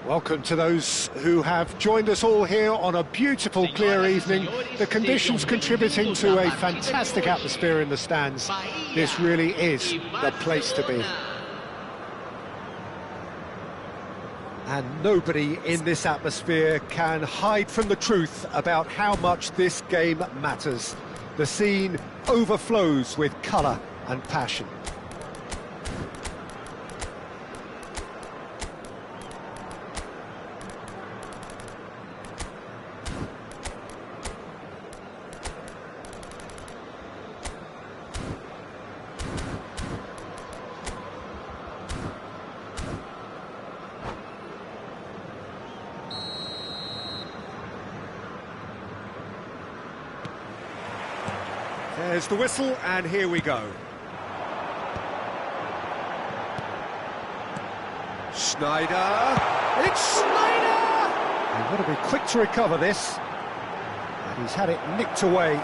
Welcome to those who have joined us all here on a beautiful, clear evening. The conditions contributing to a fantastic atmosphere in the stands. This really is the place to be. And nobody in this atmosphere can hide from the truth about how much this game matters. The scene overflows with colour and passion. There's the whistle, and here we go. Schneider! It's Schneider! They've got to be quick to recover this. And he's had it nicked away.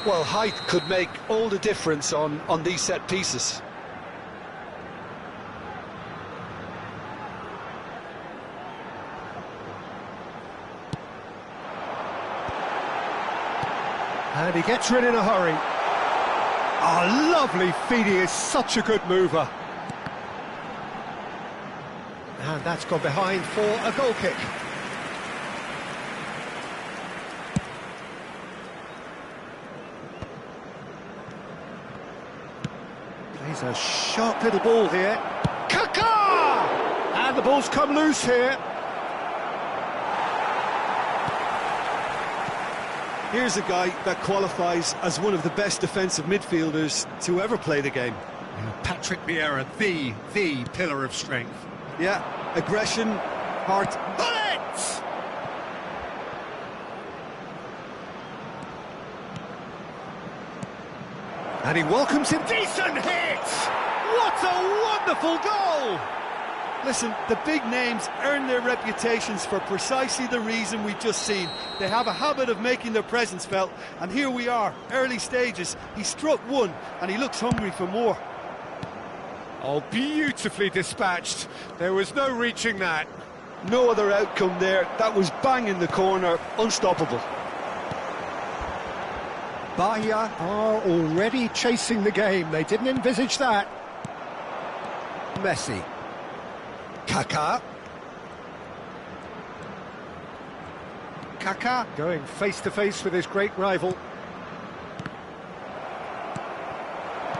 Well, height could make all the difference on these set pieces. And he gets rid in a hurry. Oh, lovely feed, he is such a good mover. And that's gone behind for a goal kick. Plays a sharp little ball here. Kaká! And the ball's come loose here. Here's a guy that qualifies as one of the best defensive midfielders to ever play the game. Patrick Vieira, the pillar of strength. Yeah, aggression, heart. Bullets! And he welcomes him. Decent hit! What a wonderful goal! Listen, the big names earn their reputations for precisely the reason we've just seen. They have a habit of making their presence felt, and here we are, early stages. He struck one, and he looks hungry for more. Oh, beautifully dispatched. There was no reaching that. No other outcome there. That was bang in the corner, unstoppable. Bahia are already chasing the game. They didn't envisage that. Messi. Kaká. Kaká going face-to-face with his great rival.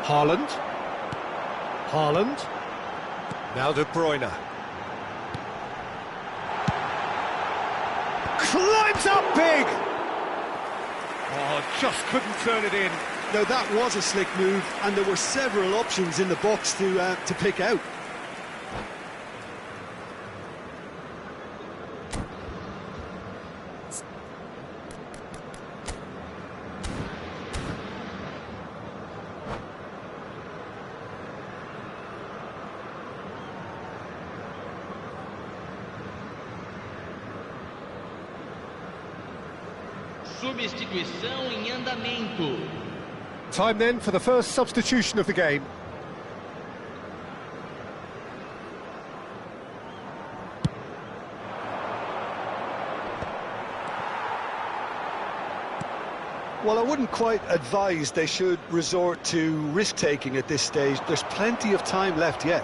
Haaland. Haaland. Now De Bruyne. Climbs up big! Oh, just couldn't turn it in. Now that was a slick move, and there were several options in the box to pick out. Substituição em andamento. Time then for the first substitution of the game. Well, I wouldn't quite advise they should resort to risk-taking at this stage. There's plenty of time left yet.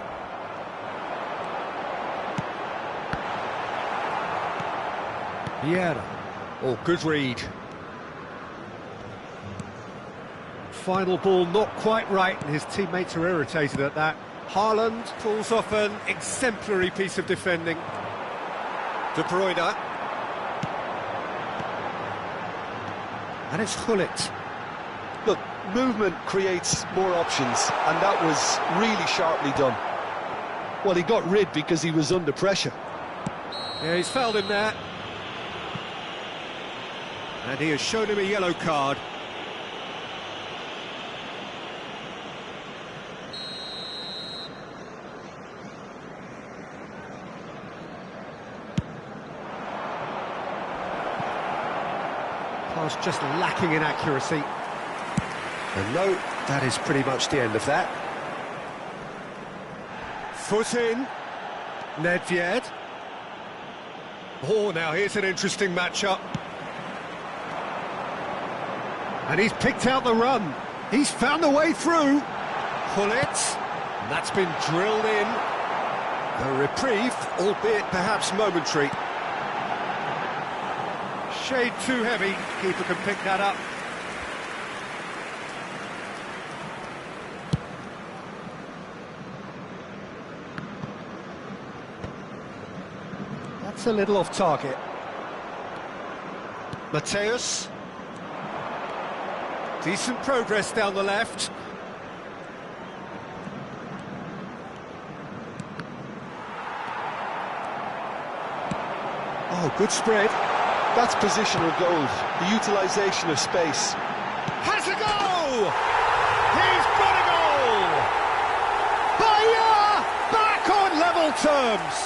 Vieira. Oh, good read. Final ball not quite right, and his teammates are irritated at that. Haaland pulls off an exemplary piece of defending. De Bruyne. And it's Gullit. Look, movement creates more options, and that was really sharply done. Well, he got rid because he was under pressure. Yeah, he's fouled him there. And he has shown him a yellow card. Pass just lacking in accuracy. And no, that is pretty much the end of that. foot in. Nedved. Oh, now here's an interesting matchup. And he's picked out the run. He's found a way through. Gullit. And that's been drilled in. A reprieve, albeit perhaps momentary. Shade too heavy. Keeper can pick that up. That's a little off target. Mateus. Decent progress down the left. Oh, good spread. That's positional goals, the utilisation of space. Has a goal! He's got a goal! Bahia back on level terms!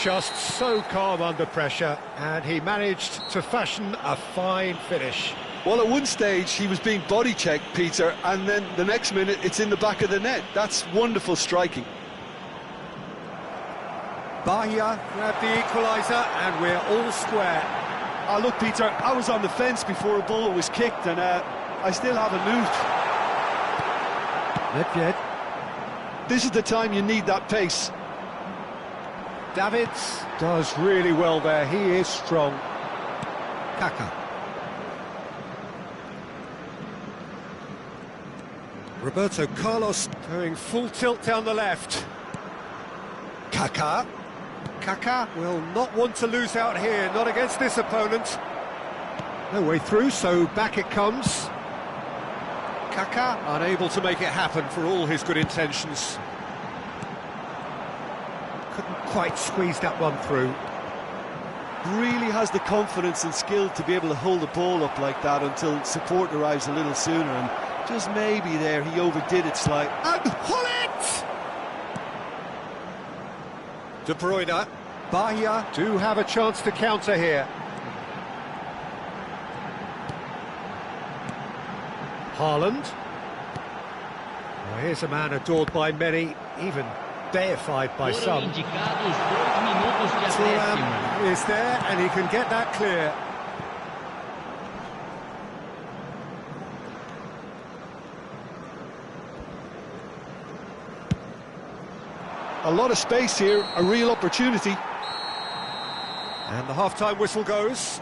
Just so calm under pressure, and he managed to fashion a fine finish. Well, at one stage he was being body checked, Peter, and then the next minute it's in the back of the net. That's wonderful striking. Bahia grabbed the equaliser, and we're all square. Oh, look, Peter, I was on the fence before a ball was kicked, and I still haven't moved. Not yet. This is the time you need that pace. Davids does really well there. He is strong. Kaka. Roberto Carlos going full tilt down the left. Kaka. Kaka will not want to lose out here, not against this opponent. No way through, so back it comes. Kaka unable to make it happen for all his good intentions. Couldn't quite squeeze that one through. Really has the confidence and skill to be able to hold the ball up like that until support arrives a little sooner, and just maybe there he overdid it slightly. And Gullit! De Bruyne. Bahia do have a chance to counter here. Haaland. Well, here's a man adored by many, even deified by some. Thuram is there, and he can get that clear. A lot of space here, a real opportunity. And the half-time whistle goes.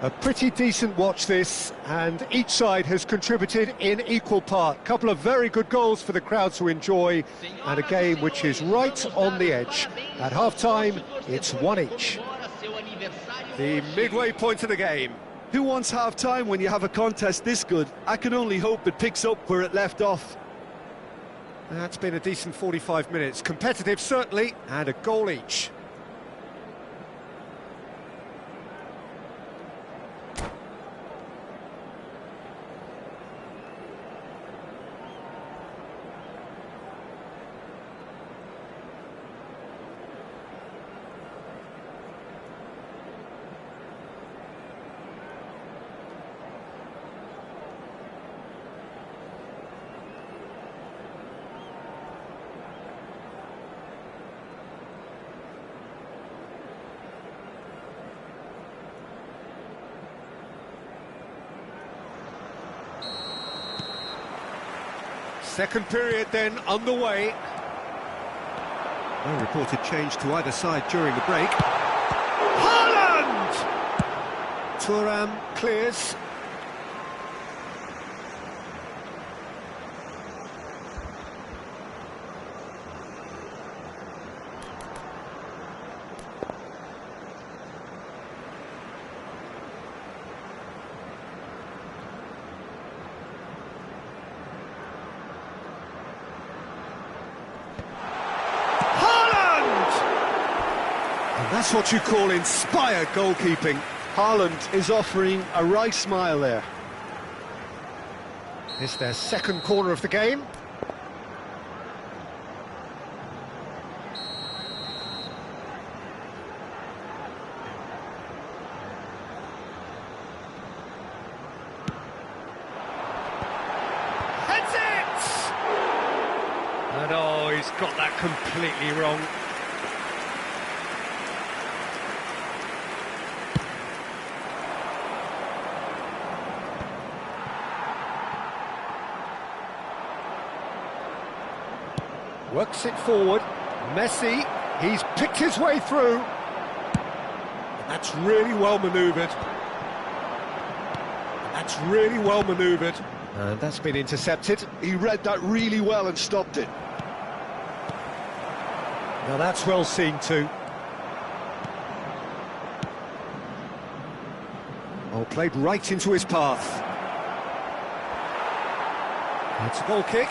A pretty decent watch this, and each side has contributed in equal part. Couple of very good goals for the crowd to enjoy, and a game which is right on the edge. At half-time, it's one each. The midway point of the game. Who wants half-time when you have a contest this good? I can only hope it picks up where it left off. That's been a decent 45 minutes. Competitive, certainly, and a goal each. Second period then underway. No reported change to either side during the break. Haaland! Thuram clears. That's what you call inspired goalkeeping. Haaland is offering a wry smile there. It's their second corner of the game. Heads it! And oh, he's got that completely wrong. Works it forward. Messi, he's picked his way through. That's really well manoeuvred. That's really well manoeuvred. And that's been intercepted. He read that really well and stopped it. Now that's well seen too. Oh, played right into his path. That's a goal kick.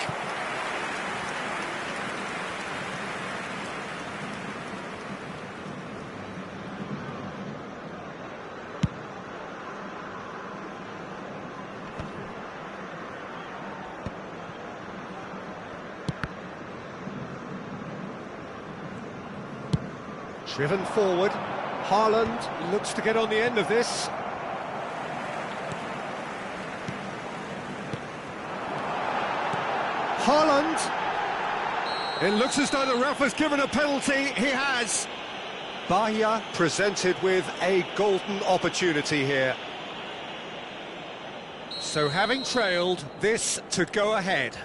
Driven forward, Haaland looks to get on the end of this. Haaland! It looks as though the ref has given a penalty. He has. Bahia presented with a golden opportunity here. So having trailed, this to go ahead.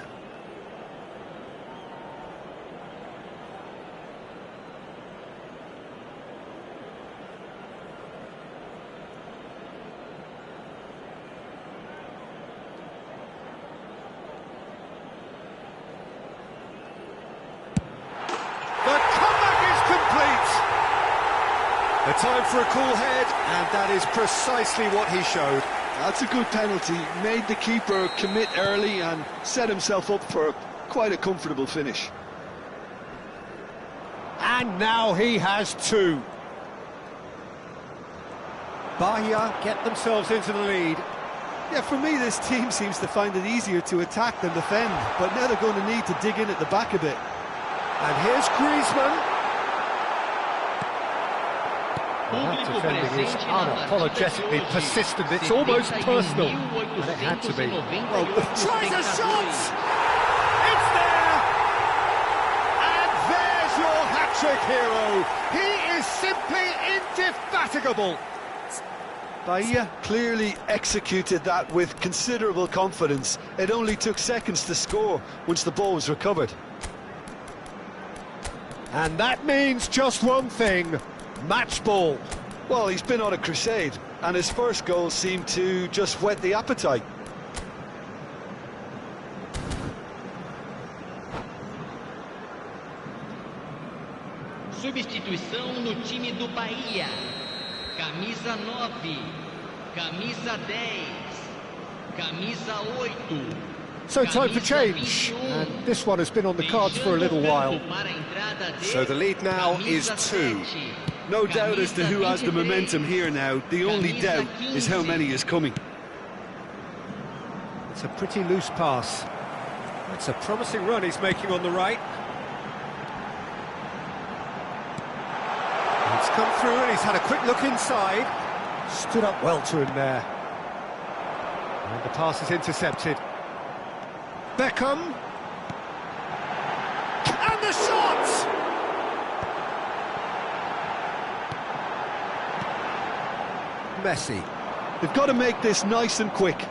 A time for a cool head, and that is precisely what he showed. That's a good penalty. Made the keeper commit early and set himself up for quite a comfortable finish. And now he has two. Bahia get themselves into the lead. Yeah, for me, this team seems to find it easier to attack than defend, but now they're going to need to dig in at the back a bit. And here's Griezmann. That defending is unapologetically persistent. It's almost personal, and it had to be. Well, tries a shot! It's there! And there's your hat-trick hero. He is simply indefatigable. Bahia clearly executed that with considerable confidence. It only took seconds to score once the ball was recovered. And that means just one thing. Match ball. Well, he's been on a crusade, and his first goal seemed to just whet the appetite. Substituição no time do Bahia. Camisa 9, camisa 10, camisa 8. So time for change, and this one has been on the cards for a little while. So the lead now is 2. No doubt as to who has the momentum here now. The only doubt is how many is coming. It's a pretty loose pass. It's a promising run he's making on the right. He's come through and he's had a quick look inside. Stood up well to him there. And the pass is intercepted. Beckham. And the shot! Messi. They've got to make this nice and quick.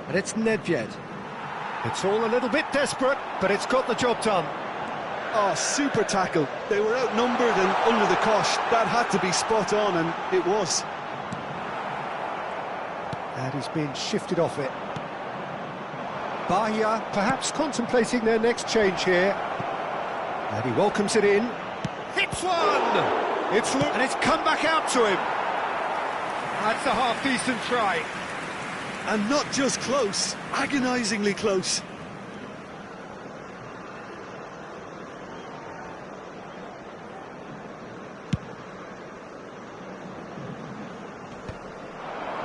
And it's Nedved. It's all a little bit desperate, but it's got the job done. Oh, super tackle. They were outnumbered and under the cosh. That had to be spot on, and it was. And he's been shifted off it. Bahia perhaps contemplating their next change here. And he welcomes it in. Hits one! And it's come back out to him. That's a half-decent try. And not just close, agonisingly close.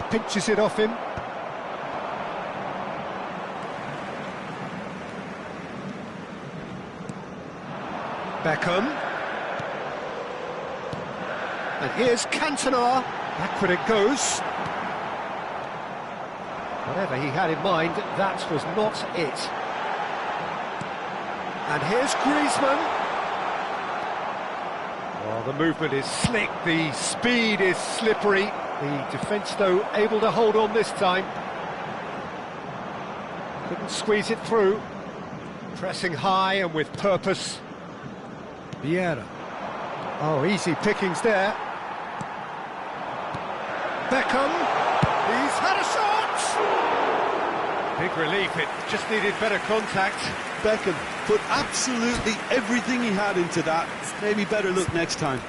Pinches it off him. Beckham. And here's Cantona. Backward it goes. Whatever he had in mind, that was not it. And here's Griezmann. Well, the movement is slick, the speed is slippery. The defence, though, able to hold on this time. Couldn't squeeze it through. Pressing high and with purpose. Vieira. Oh, easy pickings there. Beckham. He's had a shot! Big relief, it just needed better contact. Beckham put absolutely everything he had into that. Maybe better look next time.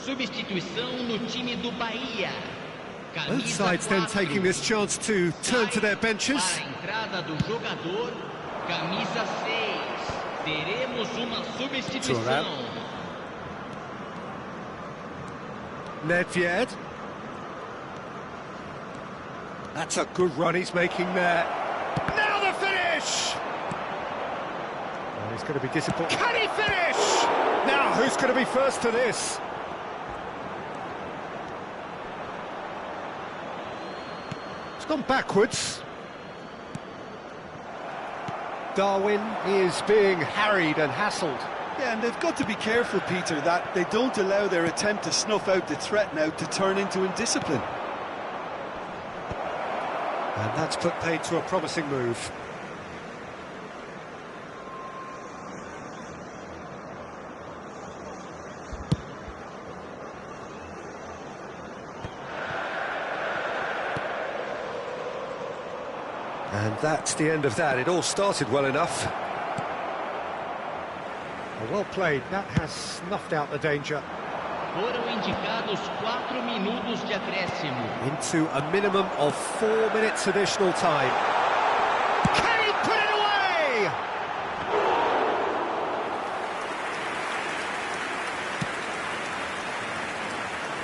Substituição no time do Bahia. Both sides then taking this chance to turn to their benches. Para a entrada do jogador, camisa 6. Teremos uma substituição. Nedved. That's a good run he's making there. Now the finish! Oh, he's going to be disappointed. Can he finish? Now, who's going to be first to this? It's gone backwards. Darwin is being harried and hassled. Yeah, and they've got to be careful, Peter, that they don't allow their attempt to snuff out the threat now to turn into indiscipline. And that's put paid to a promising move. And that's the end of that. It all started well enough. Well played. That has snuffed out the danger. Foram indicados 4 minutos de acréscimo. Into a minimum of 4 minutes additional time. Can he put it away?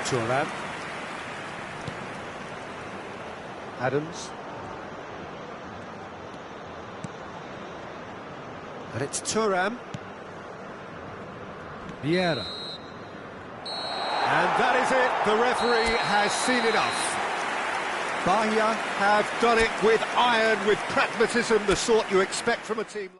Thuram. Adams. And it's Thuram. Vieira. And that is it. The referee has seen enough. Bahia have done it with iron, with pragmatism, the sort you expect from a team.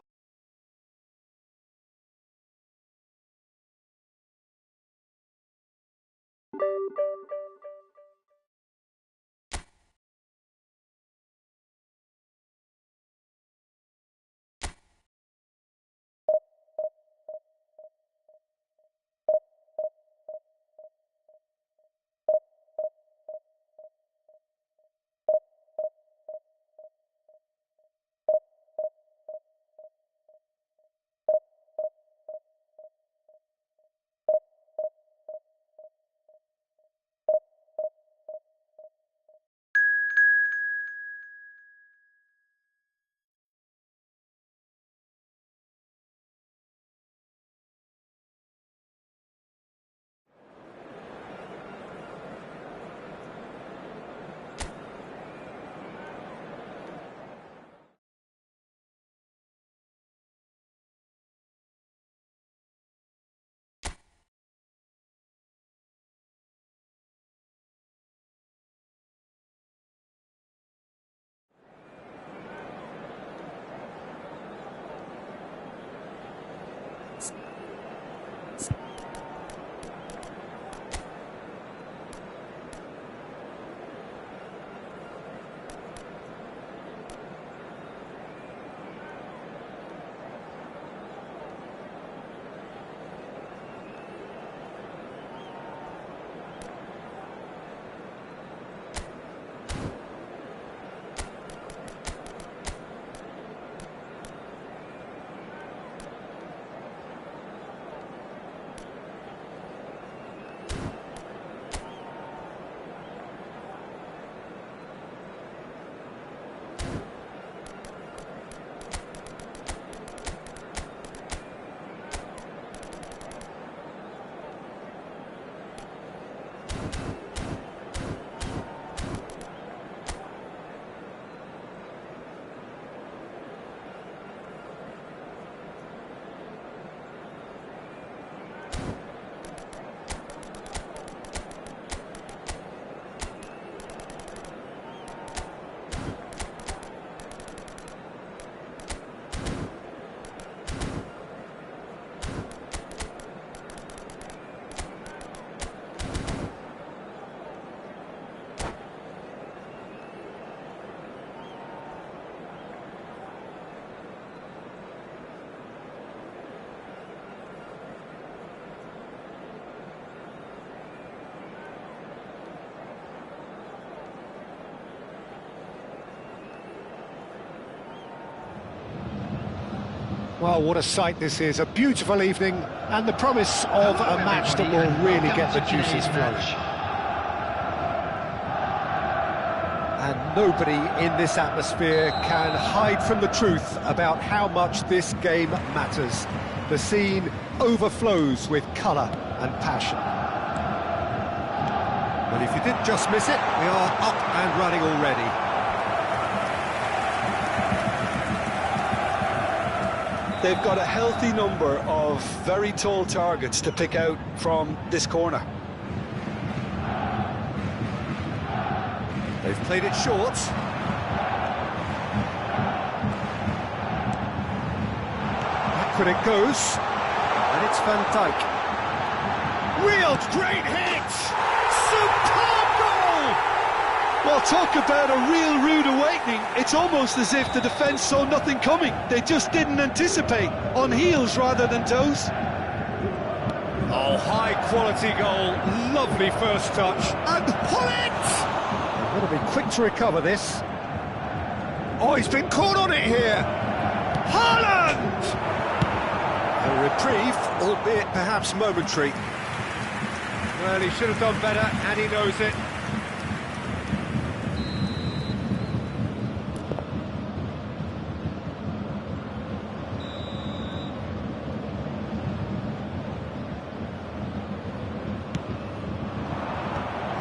Well, what a sight this is, a beautiful evening, and the promise of a match that will really get the juices flowing. And nobody in this atmosphere can hide from the truth about how much this game matters. The scene overflows with colour and passion. Well, if you didn't just miss it, we are up and running already. They've got a healthy number of very tall targets to pick out from this corner. They've played it short. Backward it goes. And it's Van Dijk. Real great hit! Superb goal! Well, talk about a real rude awakening. It's almost as if the defence saw nothing coming. They just didn't anticipate, on heels rather than toes. Oh, high-quality goal. Lovely first touch. And pull it! They've got to be quick to recover this. Oh, he's been caught on it here. Haaland! A reprieve, albeit perhaps momentary. Well, he should have done better, and he knows it.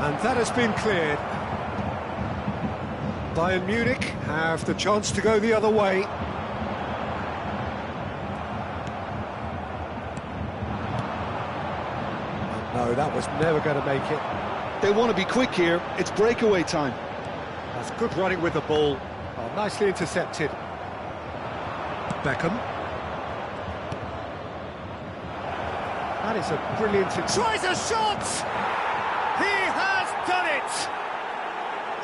And that has been cleared. Bayern Munich have the chance to go the other way. No, that was never going to make it. They want to be quick here. It's breakaway time. That's good running with the ball. Oh, nicely intercepted. Beckham. That is a brilliant... Tries a shot! He has done it!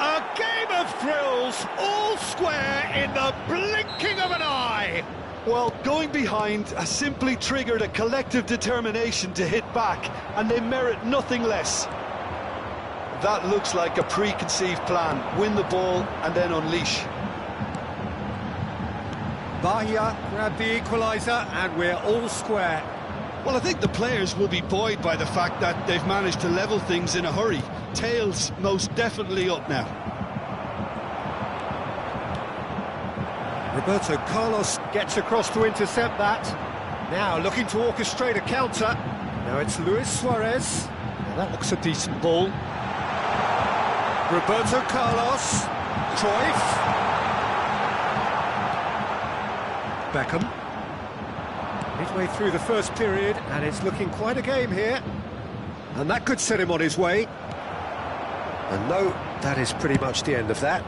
A game of thrills, all square in the blinking of an eye! Well, going behind has simply triggered a collective determination to hit back, and they merit nothing less. That looks like a preconceived plan. Win the ball and then unleash. Bahia grabbed the equaliser, and we're all square. Well, I think the players will be buoyed by the fact that they've managed to level things in a hurry. Tails most definitely up now. Roberto Carlos gets across to intercept that. Now looking to orchestrate a counter. Now it's Luis Suarez. Now that looks a decent ball. Roberto Carlos. Cruyff. Beckham. Midway through the first period, and it's looking quite a game here. And that could set him on his way. And no, that is pretty much the end of that.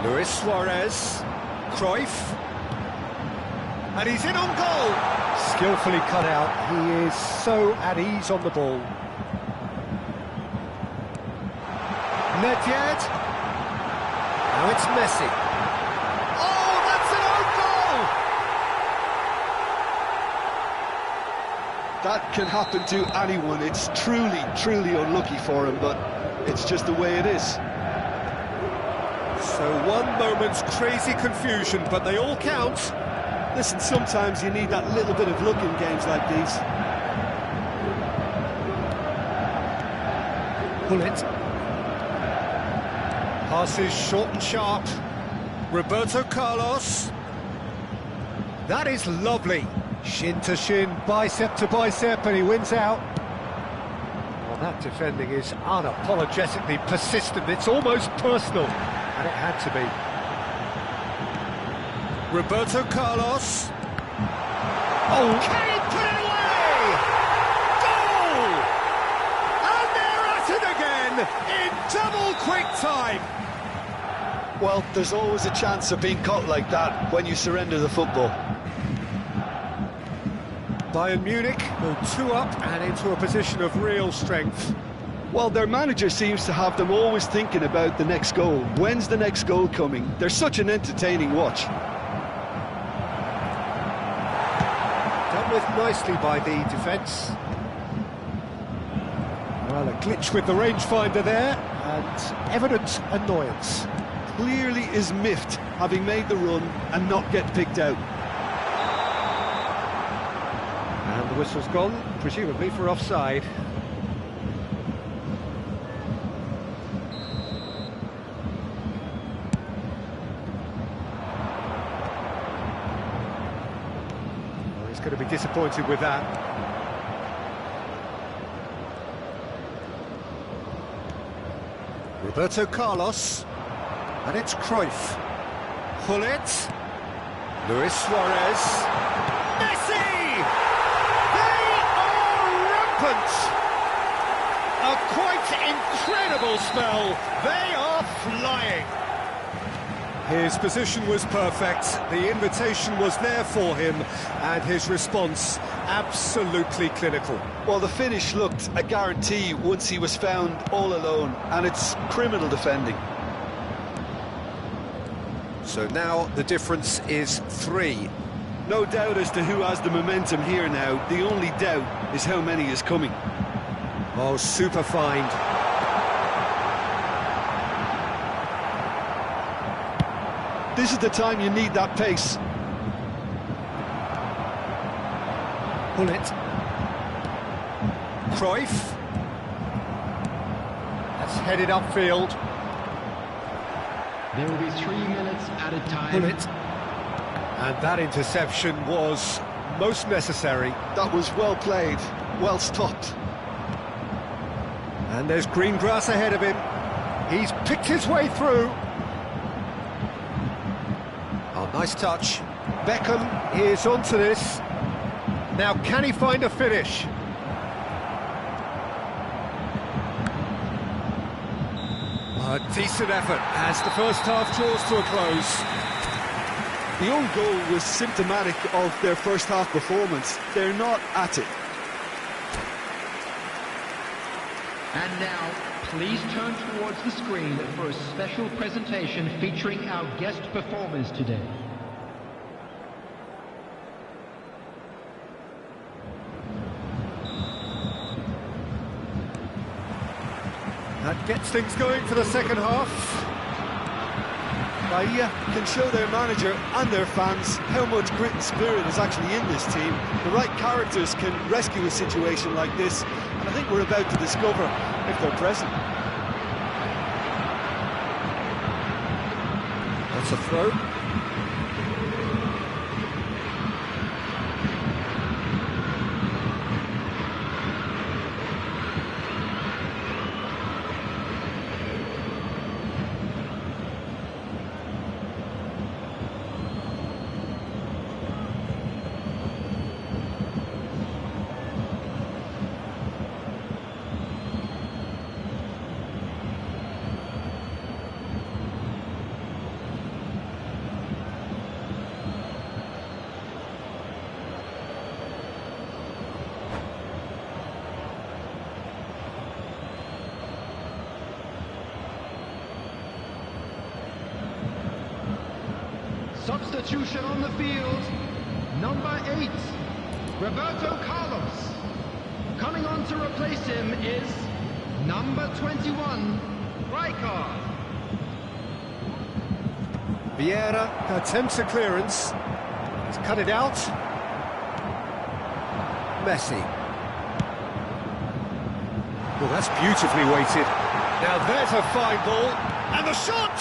Luis Suarez, Cruyff, and he's in on goal. Skillfully cut out, he is so at ease on the ball. Nedved, now it's Messi. Oh, that's an own goal! That can happen to anyone. It's truly, truly unlucky for him, but it's just the way it is. So one moment's crazy confusion, but they all count. Listen, sometimes you need that little bit of luck in games like these. Pull it. Passes short and sharp. Roberto Carlos. That is lovely. Shin to shin, bicep to bicep, and he wins out. Well, that defending is unapologetically persistent. It's almost personal, and it had to be. Roberto Carlos. Oh, can he put it away? Goal! And they're at it again in double quick time. Well, there's always a chance of being caught like that when you surrender the football. Bayern Munich go 2 up and into a position of real strength. Well, their manager seems to have them always thinking about the next goal. When's the next goal coming? They're such an entertaining watch. Done with nicely by the defence. Well, a glitch with the rangefinder there, and evident annoyance. Clearly is miffed, having made the run and not get picked out. And the whistle's gone, presumably for offside. Well, he's going to be disappointed with that. Roberto Carlos, and it's Cruyff. Gullit, Luis Suarez, Messi! They are rampant! A quite incredible spell. They are flying. His position was perfect, the invitation was there for him, and his response absolutely clinical. Well, the finish looked a guarantee once he was found all alone, and it's criminal defending. So now the difference is 3. No doubt as to who has the momentum here now. The only doubt is how many is coming. Oh, super find. This is the time you need that pace. Gullit. Cruyff. That's headed upfield. There will be 3 minutes at a time. Gullit. And that interception was most necessary. That was well played, well stopped. And there's green grass ahead of him. He's picked his way through. Oh, nice touch. Beckham is onto this. Now, can he find a finish? A decent effort as the first half draws to a close. The own goal was symptomatic of their first half performance. They're not at it. And now, please turn towards the screen for a special presentation featuring our guest performers today. That gets things going for the second half. Bahia can show their manager and their fans how much grit and spirit is actually in this team. The right characters can rescue a situation like this, and I think we're about to discover if they're present. That's a throw. Substitution on the field, number 8, Roberto Carlos. Coming on to replace him is number 21, Rijkaard. Vieira attempts a clearance. He's cut it out. Messi. Well, that's beautifully weighted. Now there's a fine ball. And the shot!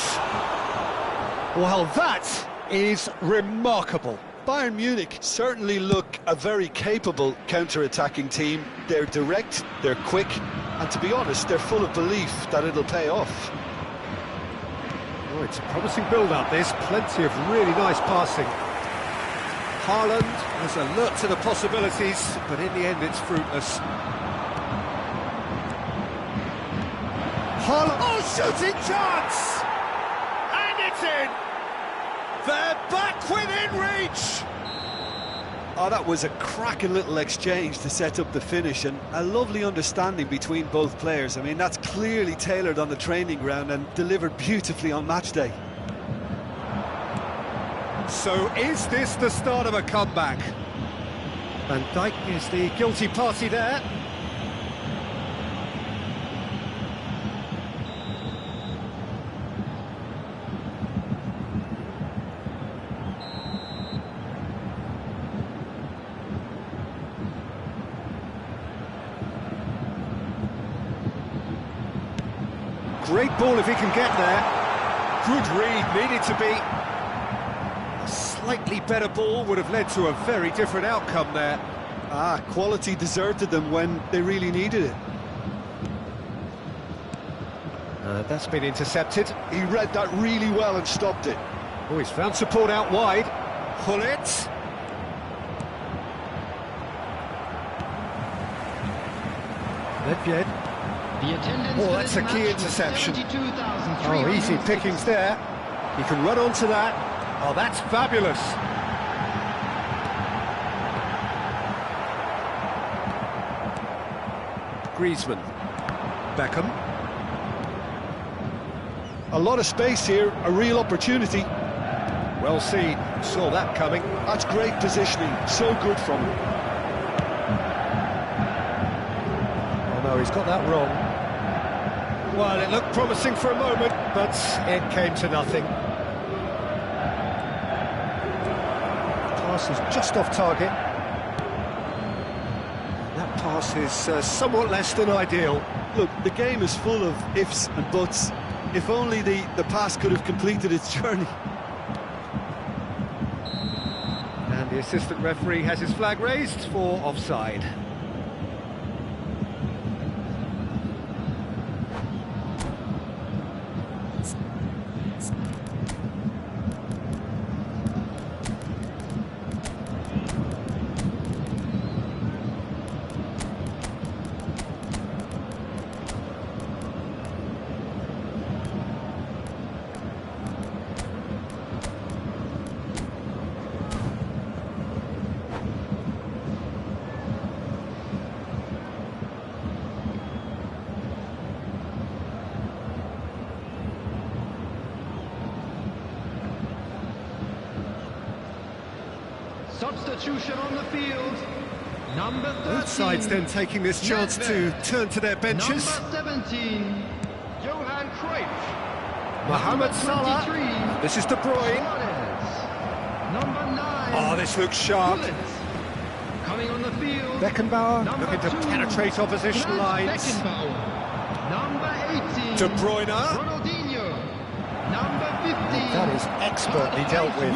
Well, that is remarkable. Bayern Munich certainly look a very capable counter-attacking team. They're direct, they're quick, and to be honest, they're full of belief that it'll pay off. Oh, it's a promising build-up, this. Plenty of really nice passing. Haaland is alert to the possibilities, but in the end it's fruitless. Haaland, oh, shooting chance! And it's in! They're back within reach! Oh, that was a cracking little exchange to set up the finish, and a lovely understanding between both players. I mean, that's clearly tailored on the training ground and delivered beautifully on match day. So is this the start of a comeback? Van Dijk is the guilty party there. Great ball if he can get there. Good read, needed to be. A slightly better ball would have led to a very different outcome there. Quality deserted them when they really needed it. That's been intercepted. He read that really well and stopped it. Oh, he's found support out wide. Gullit. Nedved. Oh, that's a key interception. Oh, easy pickings there. He can run onto that. Oh, that's fabulous. Griezmann. Beckham. A lot of space here, a real opportunity. Well seen, saw that coming. That's great positioning, so good from him. Oh no, he's got that wrong. Well, it looked promising for a moment, but it came to nothing. Pass is just off target. That pass is somewhat less than ideal. Look, the game is full of ifs and buts. If only the pass could have completed its journey. And the assistant referee has his flag raised for offside. Substitution on the field. Number 13. Both sides then taking this chance to turn to their benches. Number 17. Johan Cruyff. Mohamed Salah. This is De Bruyne. Suarez. Number 9. Oh, this looks sharp. Gullit. Coming on the field. Beckenbauer Number looking to 2. penetrate opposition lines. Beckenbauer. Number 18. De Bruyne. Ronaldinho. Number 15. That is expertly dealt with.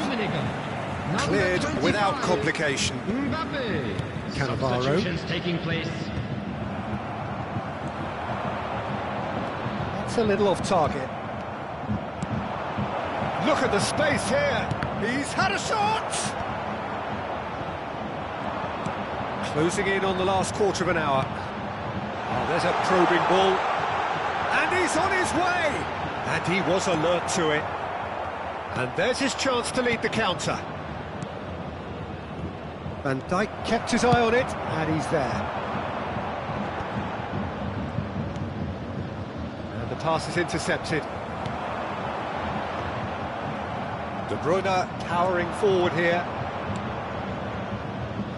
Cleared without 25. complication. Mbappe. Cannavaro. Substitutions taking place. That's a little off target. Look at the space here. He's had a shot. Closing in on the last quarter of an hour. Oh, there's a probing ball. And he's on his way. And he was alert to it. And there's his chance to lead the counter. Van Dijk kept his eye on it, and he's there. And the pass is intercepted. De Bruyne towering forward here.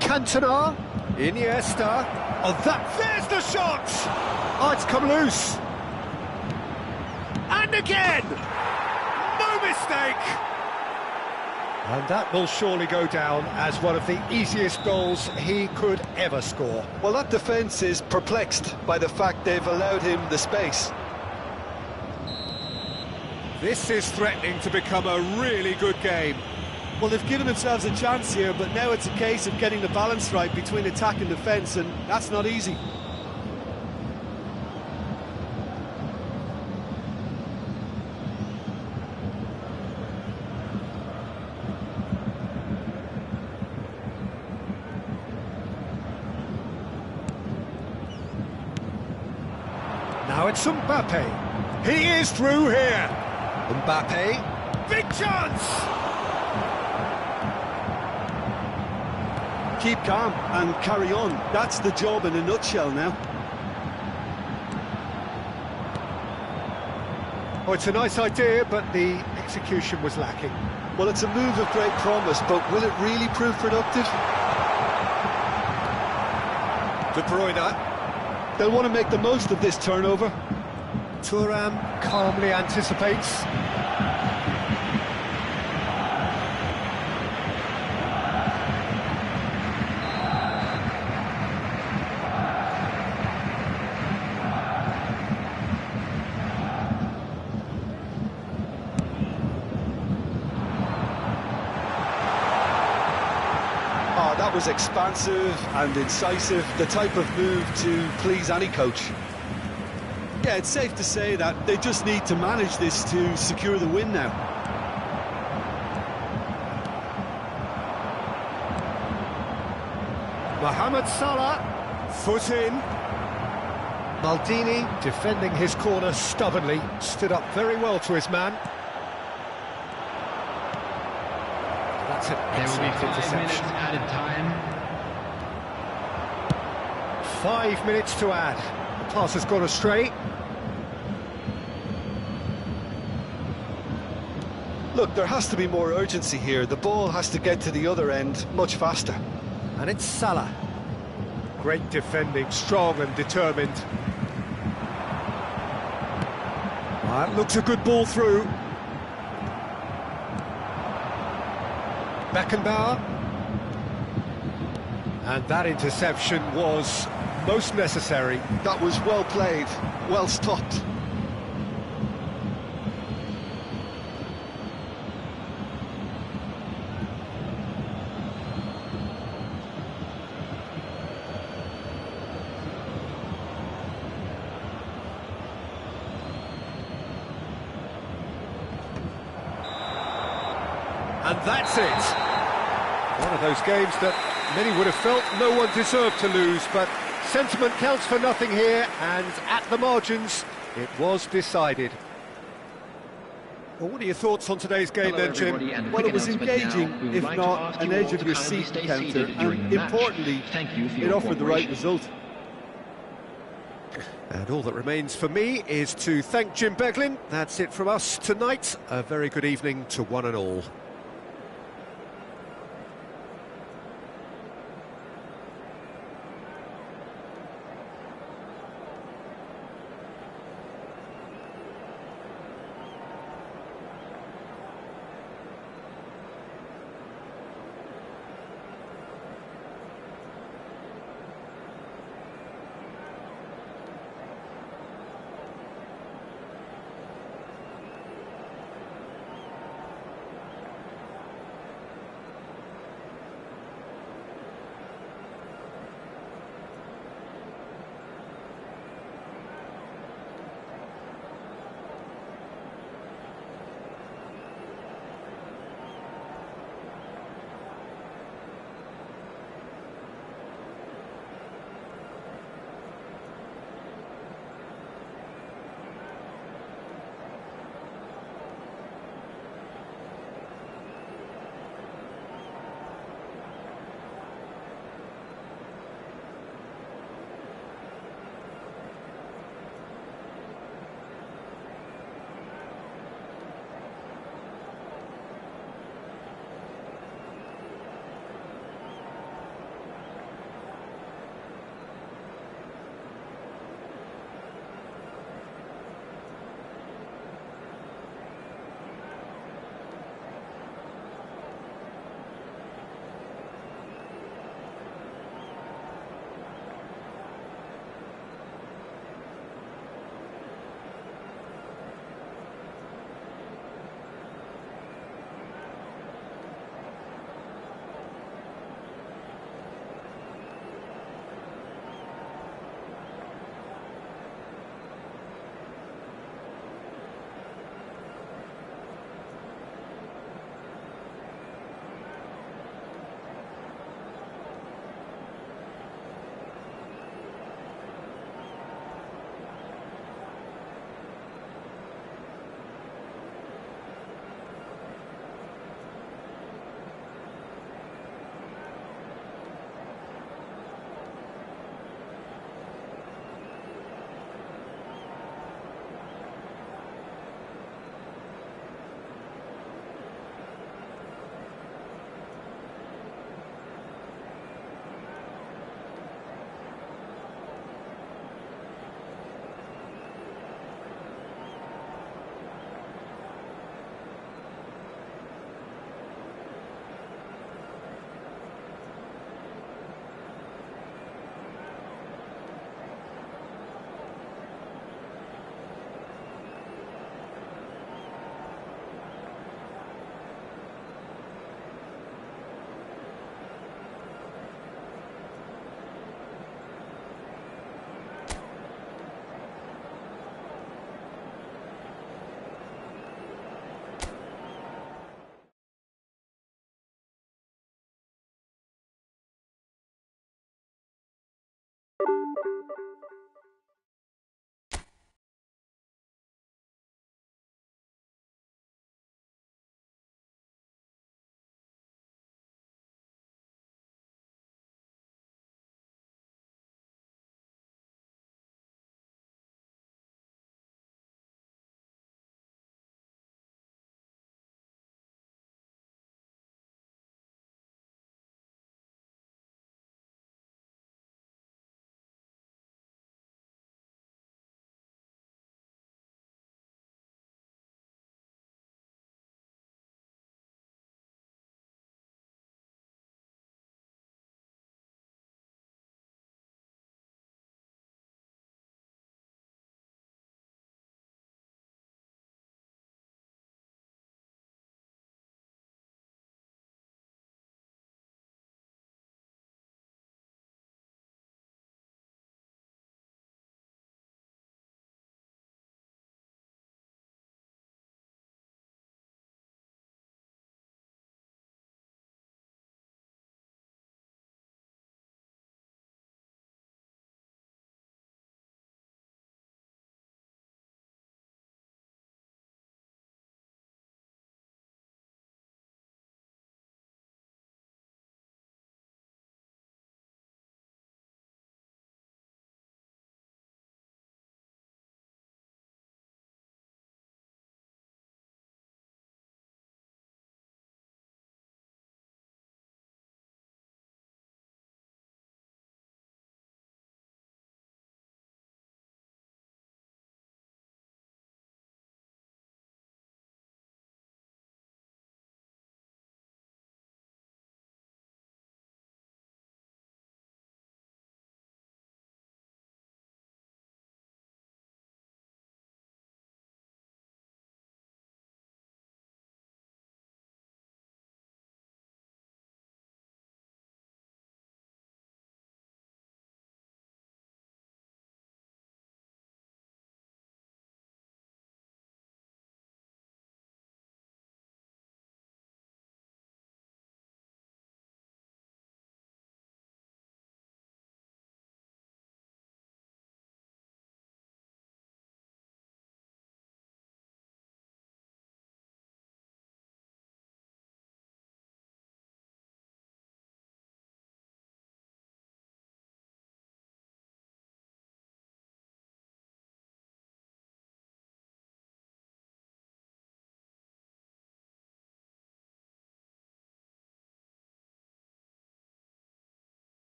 Cantona, Iniesta. Oh, there's the shot! Oh, it's come loose. And again! No mistake! And that will surely go down as one of the easiest goals he could ever score. Well, that defence is perplexed by the fact they've allowed him the space. This is threatening to become a really good game. Well, they've given themselves a chance here, but now it's a case of getting the balance right between attack and defence, and that's not easy. Now it's Mbappe. He is through here. Mbappe. Big chance! Keep calm and carry on. That's the job in a nutshell now. Oh, it's a nice idea, but the execution was lacking. Well, it's a move of great promise, but will it really prove productive? De Bruyne. They'll want to make the most of this turnover. Thuram calmly anticipates. was expansive and incisive, the type of move to please any coach. Yeah, it's safe to say that they just need to manage this to secure the win now. Mohamed Salah, foot in. Maldini defending his corner stubbornly, stood up very well to his man. That's an excellent interception. 5 minutes added time. 5 minutes to add. The pass has gone astray. Look, there has to be more urgency here. The ball has to get to the other end much faster. And it's Salah. Great defending, strong and determined. That looks a good ball through. Beckenbauer. And that interception was most necessary. That was well played, well stopped. And that's it. One of those games that many would have felt no one deserved to lose, but sentiment counts for nothing here, and at the margins, it was decided. Well, what are your thoughts on today's game then, Jim? Well, it was engaging, if not an edge of your seat encounter, and importantly, it offered the right result. And all that remains for me is to thank Jim Beglin. That's it from us tonight. A very good evening to one and all.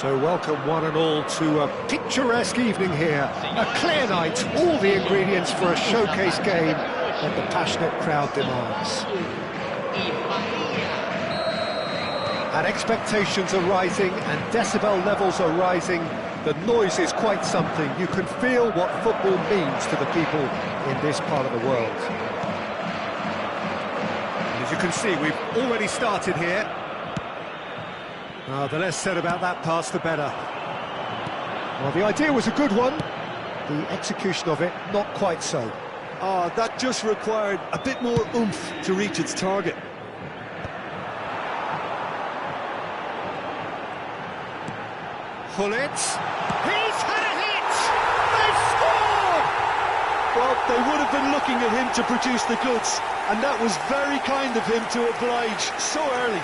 So welcome one and all to a picturesque evening here. A clear night, all the ingredients for a showcase game that the passionate crowd demands. And expectations are rising and decibel levels are rising. The noise is quite something. You can feel what football means to the people in this part of the world. And as you can see, we've already started here. The less said about that pass, the better. Well, the idea was a good one. The execution of it, not quite so. That just required a bit more oomph to reach its target. Gullit. He's had a hit! They've scored! Well, they would have been looking at him to produce the goods, and that was very kind of him to oblige so early.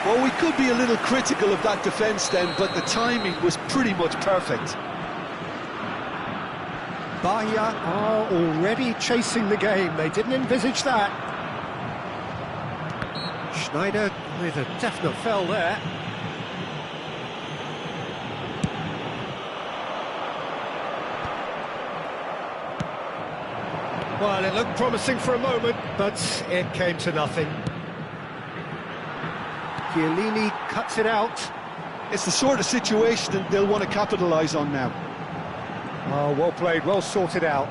Well, we could be a little critical of that defence then, but the timing was pretty much perfect. Bahia are already chasing the game. They didn't envisage that. Schneider with a definite foul there. Well, it looked promising for a moment, but it came to nothing. Chiellini cuts it out. It's the sort of situation that they'll want to capitalise on now. Oh, well played, well sorted out.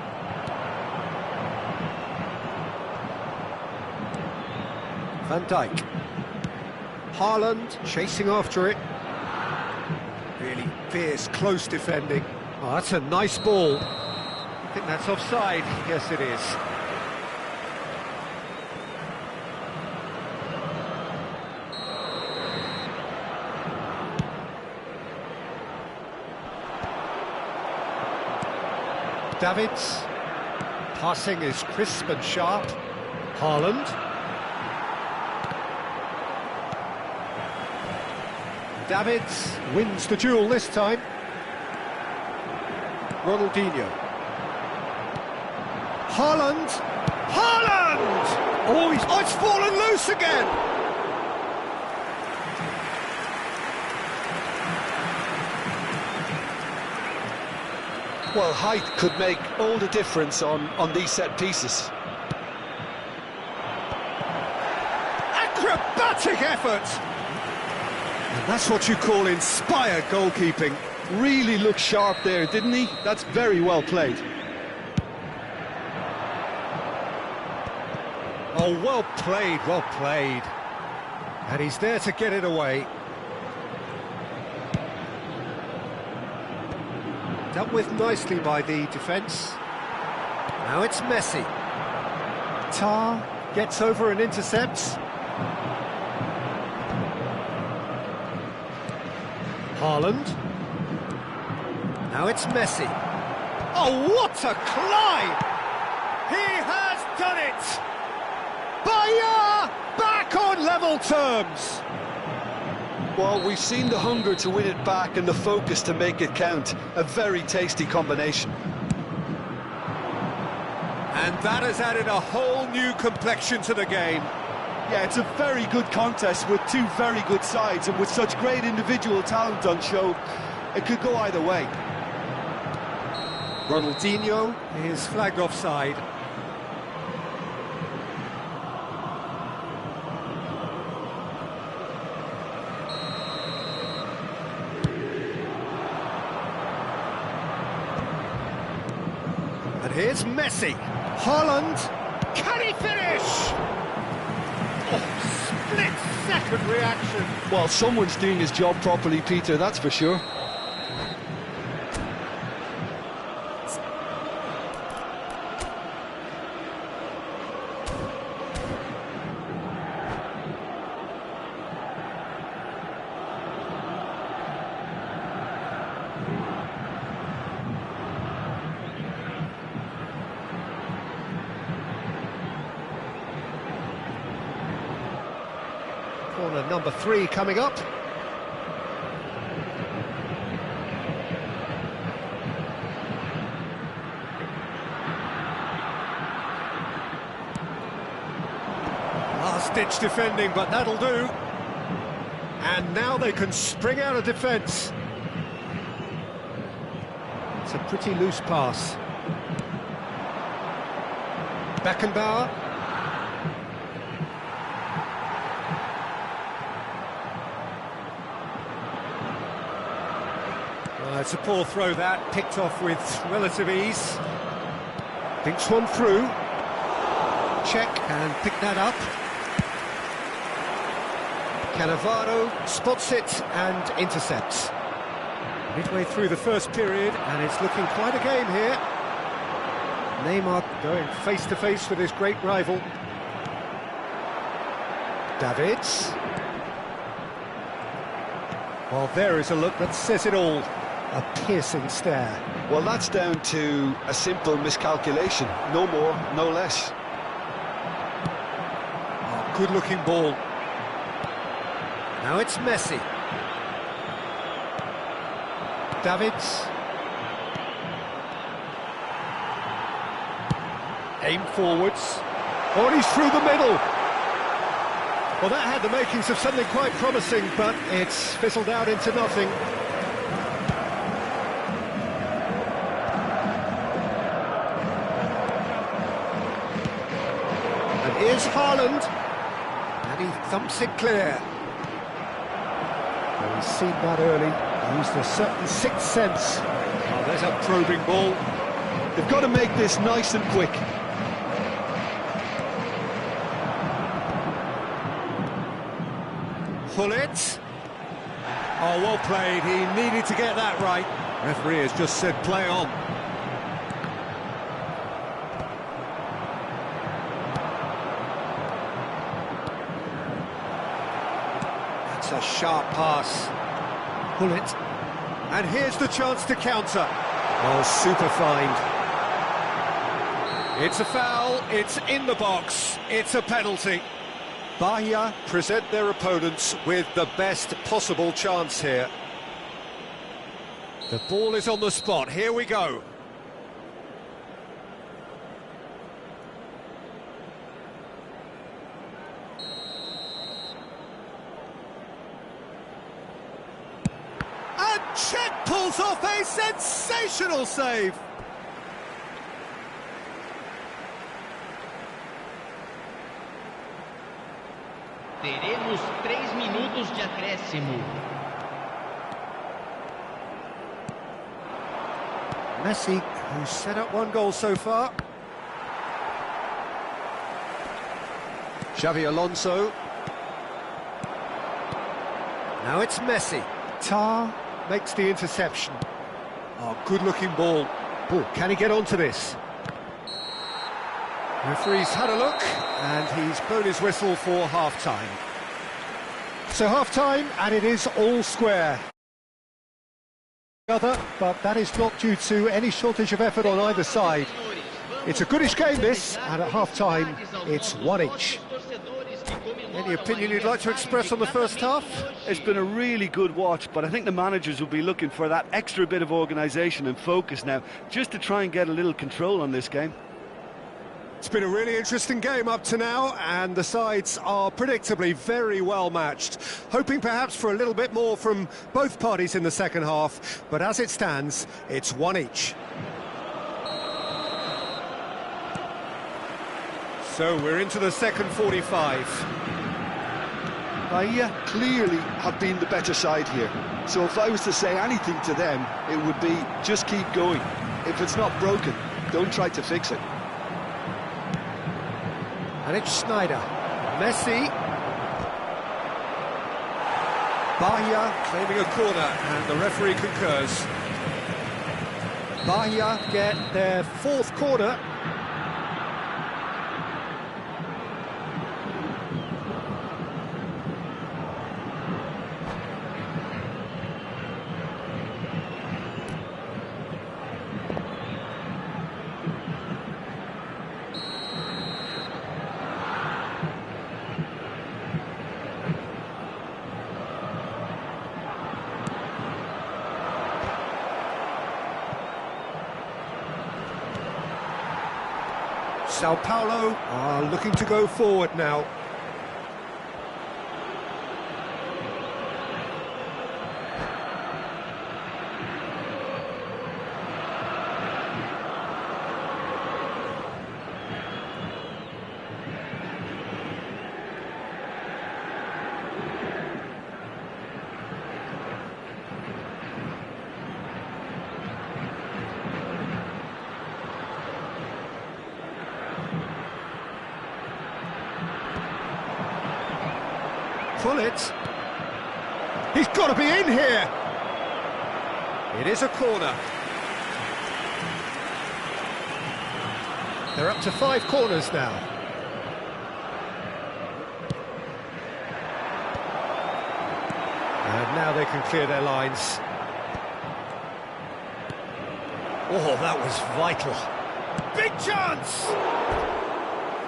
Van Dijk. Haaland chasing after it. Really fierce, close defending. Oh, that's a nice ball. I think that's offside. Yes, it is. Davids. Passing is crisp and sharp. Haaland. Davids wins the duel this time. Ronaldinho. Haaland! Haaland! Oh, it's fallen loose again! Well, height could make all the difference on these set pieces. Acrobatic effort! And that's what you call inspired goalkeeping. Really looked sharp there, didn't he? That's very well played. Oh, well played, well played. And he's there to get it away. Dealt with nicely by the defence. Now it's Messi. Tar gets over and intercepts. Haaland. Now it's Messi. Oh, what a climb! He has done it! Bahia back on level terms! Well, we've seen the hunger to win it back and the focus to make it count. A very tasty combination. And that has added a whole new complexion to the game. Yeah, it's a very good contest with two very good sides, and with such great individual talent on show, it could go either way. Ronaldinho is flagged offside. And here's Messi. Haaland. Can he finish? Oh, split-second reaction. Well, someone's doing his job properly, Peter, that's for sure. Corner number 3 coming up. Last-ditch defending, but that'll do. And now they can spring out of defence. It's a pretty loose pass. Beckenbauer. It's a poor throw that, picked off with relative ease. Thinks one through. Check and pick that up. Cannavaro spots it and intercepts. Midway through the first period, and it's looking quite a game here. Neymar going face-to-face with his great rival. Davids. Well, there is a look that says it all. A piercing stare. Well, that's down to a simple miscalculation. No more, no less. Oh, good-looking ball. Now it's Messi. Davids. Aim forwards. Oh, and he's through the middle. Well, that had the makings of something quite promising, but it's fizzled out into nothing. And here's Haaland. And he thumps it clear. Well, he's seen that early. Used a certain sixth sense. Oh, there's a probing ball. They've got to make this nice and quick. Bullet. Oh, well played. He needed to get that right. Referee has just said play on. That's a sharp pass. Bullet. And here's the chance to counter. Oh, super find. It's a foul. It's in the box. It's a penalty. Bahia present their opponents with the best possible chance here. The ball is on the spot. Here we go. And Czech pulls off a sensational save. Teremos 3 minutos de acréscimo. Messi, who's set up one goal so far. Xavi Alonso. Now it's Messi. Tar makes the interception. Oh, good-looking ball. Oh, can he get onto this? Referee's had a look, and he's blown his whistle for half-time. So half-time, and it is all square. But that is not due to any shortage of effort on either side. It's a goodish game, this, and at half-time, it's one each. Any opinion you'd like to express on the first half? It's been a really good watch, but I think the managers will be looking for that extra bit of organisation and focus now, just to try and get a little control on this game. It's been a really interesting game up to now, and the sides are predictably very well matched. Hoping perhaps for a little bit more from both parties in the second half, but as it stands, it's one each. So we're into the second 45. Bahia clearly have been the better side here. So if I was to say anything to them, it would be just keep going. If it's not broken, don't try to fix it. And it's Schneider. Messi. Bahia claiming a corner, and the referee concurs. Bahia get their fourth corner. Sao Paulo are looking to go forward now. pull it. He's got to be in here. It is a corner. They're up to 5 corners now. And now they can clear their lines. Oh, that was vital. Big chance!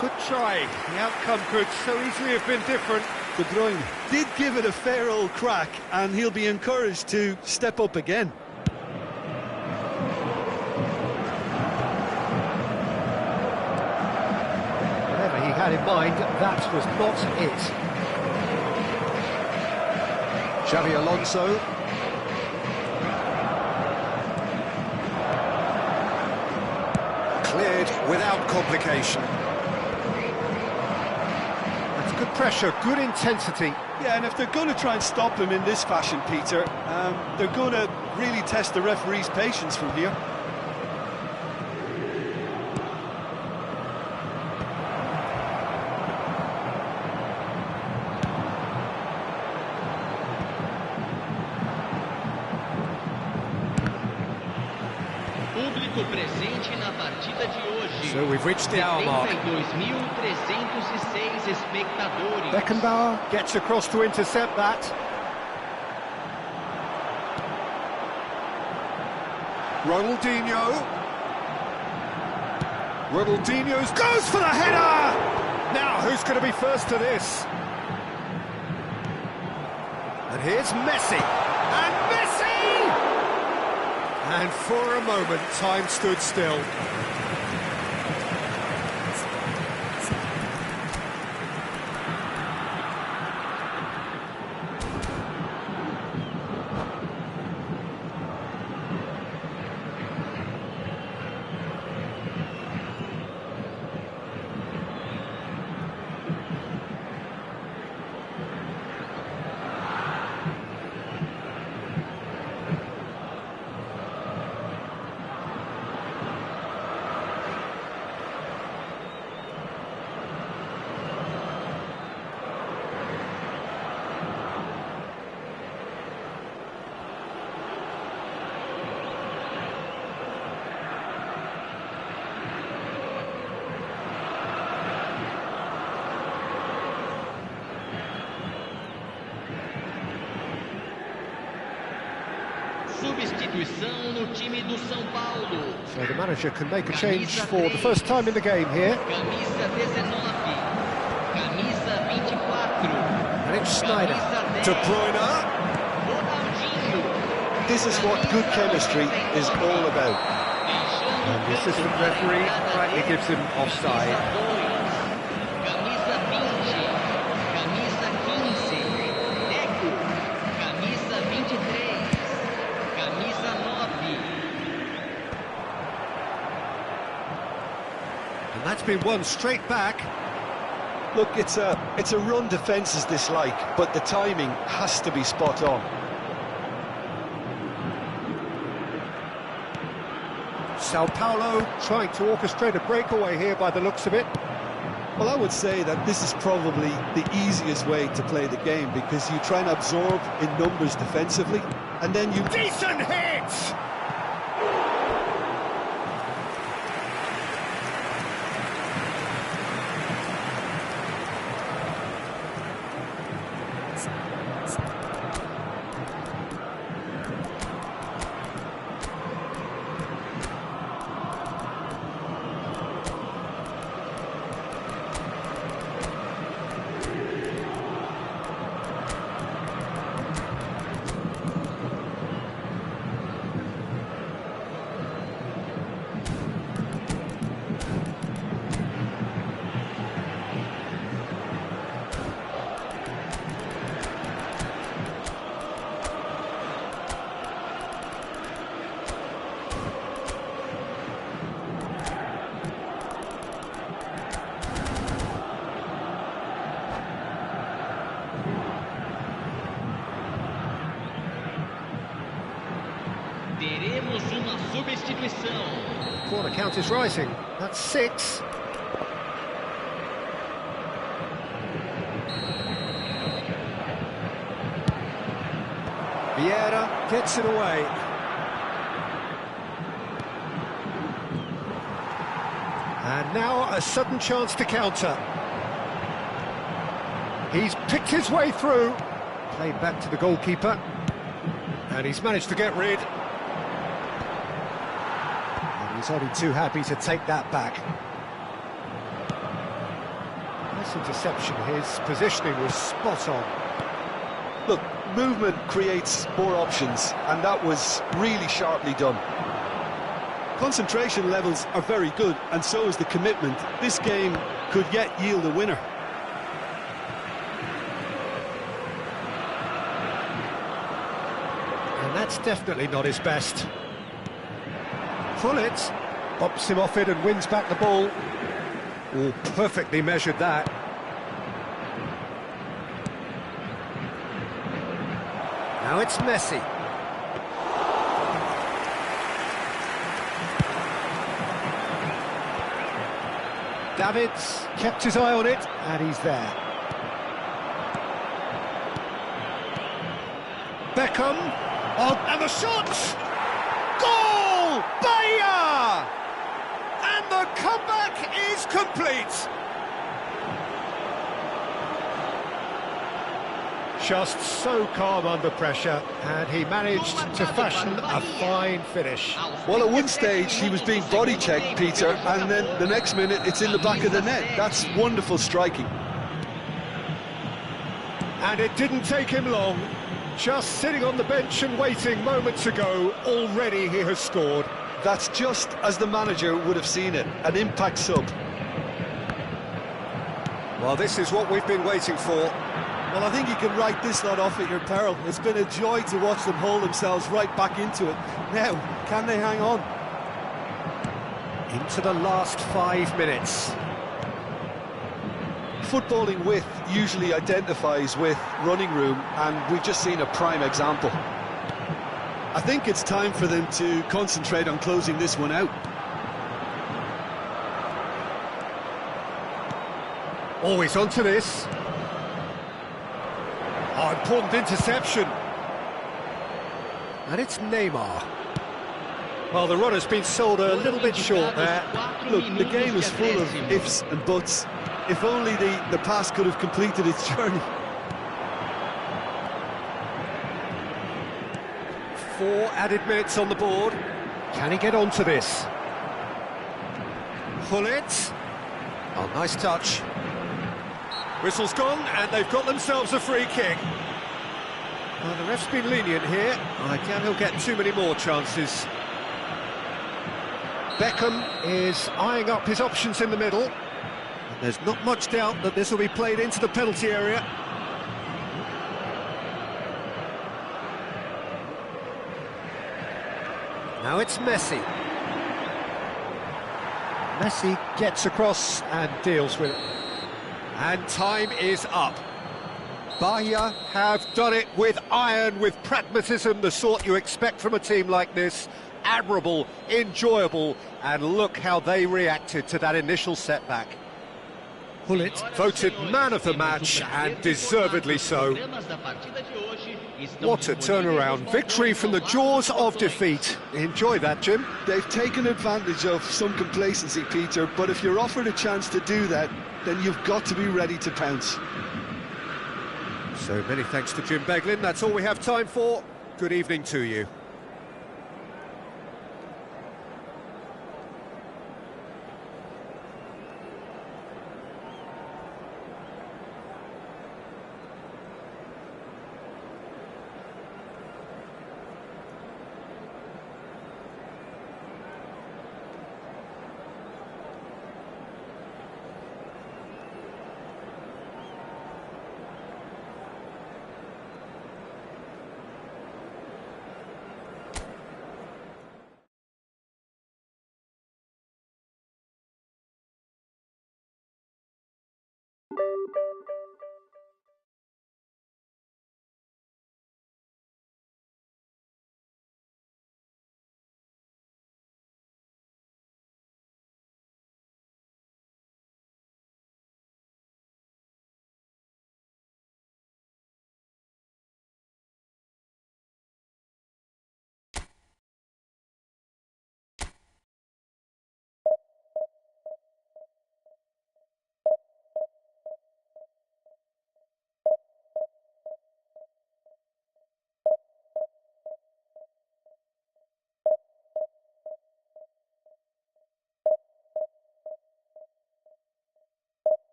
Good try. The outcome could so easily have been different. De Bruyne did give it a fair old crack, and he'll be encouraged to step up again. Whatever he had in mind, that was not it. Xavi Alonso. Cleared without complication. That's good pressure, good intensity. Yeah, and if they're going to try and stop him in this fashion, Peter, they're going to really test the referee's patience from here. Público presente na partida de hoje. So we've reached the hour mark. 72.306 espectadores. Beckenbauer gets across to intercept that. Ronaldinho. Ronaldinho goes for the header! Now, who's going to be first to this? And here's Messi. And Messi! And for a moment, time stood still. Substituição no time do São Paulo. So the manager can make a change for the first time in the game here. Camisa 19. Camisa 24. And it's Snyder. De Bruyne. Ronaldinho. This is what good chemistry is all about. And the assistant referee rightly gives him offside. Camisa 20. Camisa 15. Deco. Camisa 23. Camisa 9. And that's been won straight back. Look, it's a run defence's dislike, but the timing has to be spot on. Sao Paulo trying to orchestrate a breakaway here by the looks of it. Well, I would say that this is probably the easiest way to play the game, because you try and absorb in numbers defensively, and then you... Decent hit! Teremos uma substituição. Corner count is rising. That's 6. Gets it away. And now a sudden chance to counter. He's picked his way through. Played back to the goalkeeper. And he's managed to get rid. And he's only too happy to take that back. Nice interception. His positioning was spot on. Look, movement creates more options, and that was really sharply done. Concentration levels are very good, and so is the commitment. This game could yet yield a winner. And that's definitely not his best. Gullit bops him off it and wins back the ball. Oh, perfectly measured that. Now it's Messi. Davids kept his eye on it, and he's there. Beckham, and the shot! Goal! Bahia! And the comeback is complete! Just so calm under pressure, and he managed to fashion a fine finish. Well, at one stage he was being body checked, Peter, and then the next minute it's in the back of the net. That's wonderful striking. And it didn't take him long. Just sitting on the bench and waiting moments ago, already he has scored. That's just as the manager would have seen it, an impact sub. Well, this is what we've been waiting for. Well, I think you can write this lot off at your peril. It's been a joy to watch them hold themselves right back into it. Now, can they hang on? Into the last 5 minutes. Footballing width usually identifies with running room, and we've just seen a prime example. I think it's time for them to concentrate on closing this one out. Always onto this. Oh, important interception. And it's Neymar. Well, the run has been sold a little bit short there. Look, the game is full of ifs and buts. If only the pass could have completed its journey. 4 added minutes on the board. Can he get onto this? Gullit. Oh, nice touch. Whistle's gone, and they've got themselves a free kick. Well, the ref's been lenient here. I doubt he'll get too many more chances. Beckham is eyeing up his options in the middle. And there's not much doubt that this will be played into the penalty area. Now it's Messi. Messi gets across and deals with it. And time is up. Bahia have done it with iron, with pragmatism, the sort you expect from a team like this. Admirable, enjoyable, and look how they reacted to that initial setback. Gullit voted man of the match, and deservedly so. What a turnaround. Victory from the jaws of defeat. Enjoy that, Jim. They've taken advantage of some complacency, Peter, but if you're offered a chance to do that, then you've got to be ready to pounce. So many thanks to Jim Beglin. That's all we have time for. Good evening to you.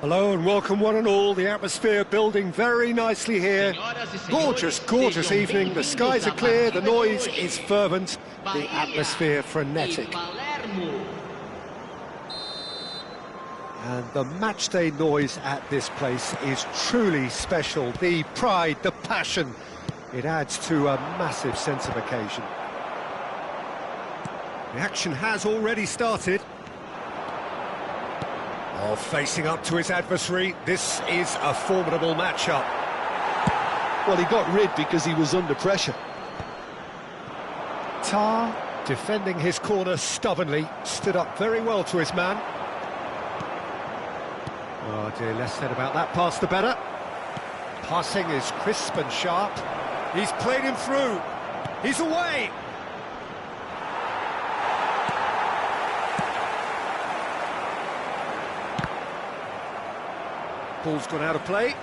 Hello and welcome one and all. The atmosphere building very nicely here. Gorgeous, gorgeous evening. The skies are clear, the noise is fervent, the atmosphere frenetic. And the matchday noise at this place is truly special. The pride, the passion, it adds to a massive sense of occasion. The action has already started. Oh, facing up to his adversary, this is a formidable matchup. Well, he got rid because he was under pressure. Tar, defending his corner stubbornly, stood up very well to his man. Oh dear, less said about that pass the better. Passing is crisp and sharp. He's played him through. He's away. Ball's gone out of play.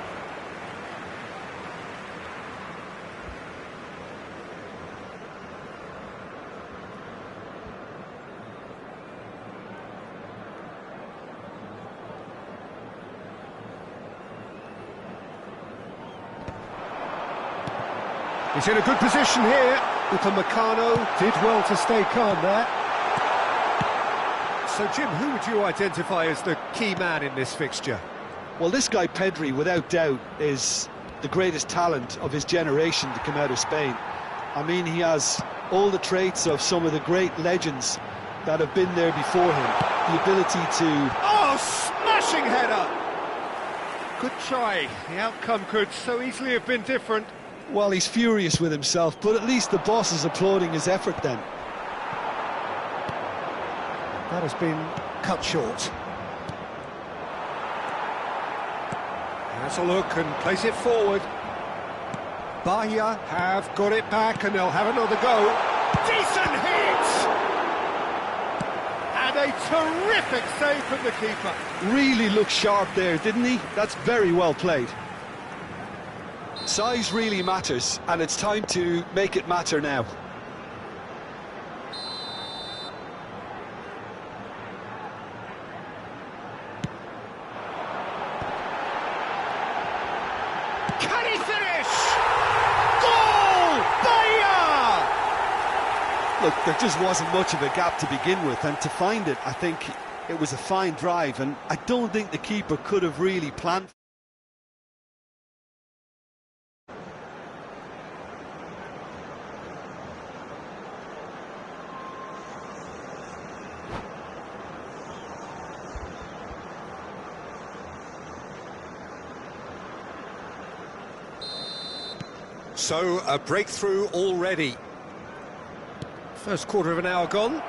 He's in a good position here. Upamecano did well to stay calm there. So, Jim, who would you identify as the key man in this fixture? Well, this guy Pedri, without doubt, is the greatest talent of his generation to come out of Spain. I mean, he has all the traits of some of the great legends that have been there before him. The ability to... Oh, smashing header! Good try. The outcome could so easily have been different. Well, he's furious with himself, but at least the boss is applauding his effort then. That has been cut short. Has a look and plays it forward. Bahia have got it back and they'll have another go. Decent hit! And a terrific save from the keeper. Really looked sharp there, didn't he? That's very well played. Size really matters, and it's time to make it matter now. Can he finish? Goal! Bahia! Look, there just wasn't much of a gap to begin with, and to find it, I think it was a fine drive, and I don't think the keeper could have really planned. So, a breakthrough already. First quarter of an hour gone.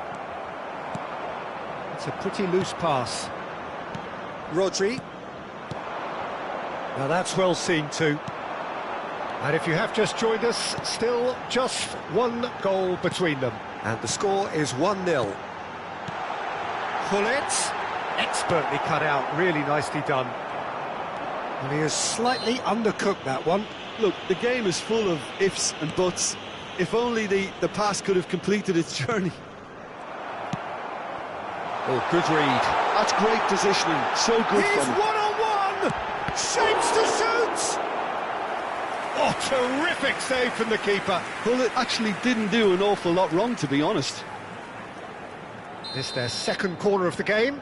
It's a pretty loose pass. Rodri. Now that's well seen too. And if you have just joined us, still just one goal between them. And the score is 1-0. Gullit, expertly cut out, really nicely done. And he has slightly undercooked that one. Look, the game is full of ifs and buts. If only the pass could have completed its journey. Oh, good read. That's great positioning. So good He's from him. one-on-one! Shapes to shoot! Oh, terrific save from the keeper. Well, it actually didn't do an awful lot wrong, to be honest. This their second corner of the game.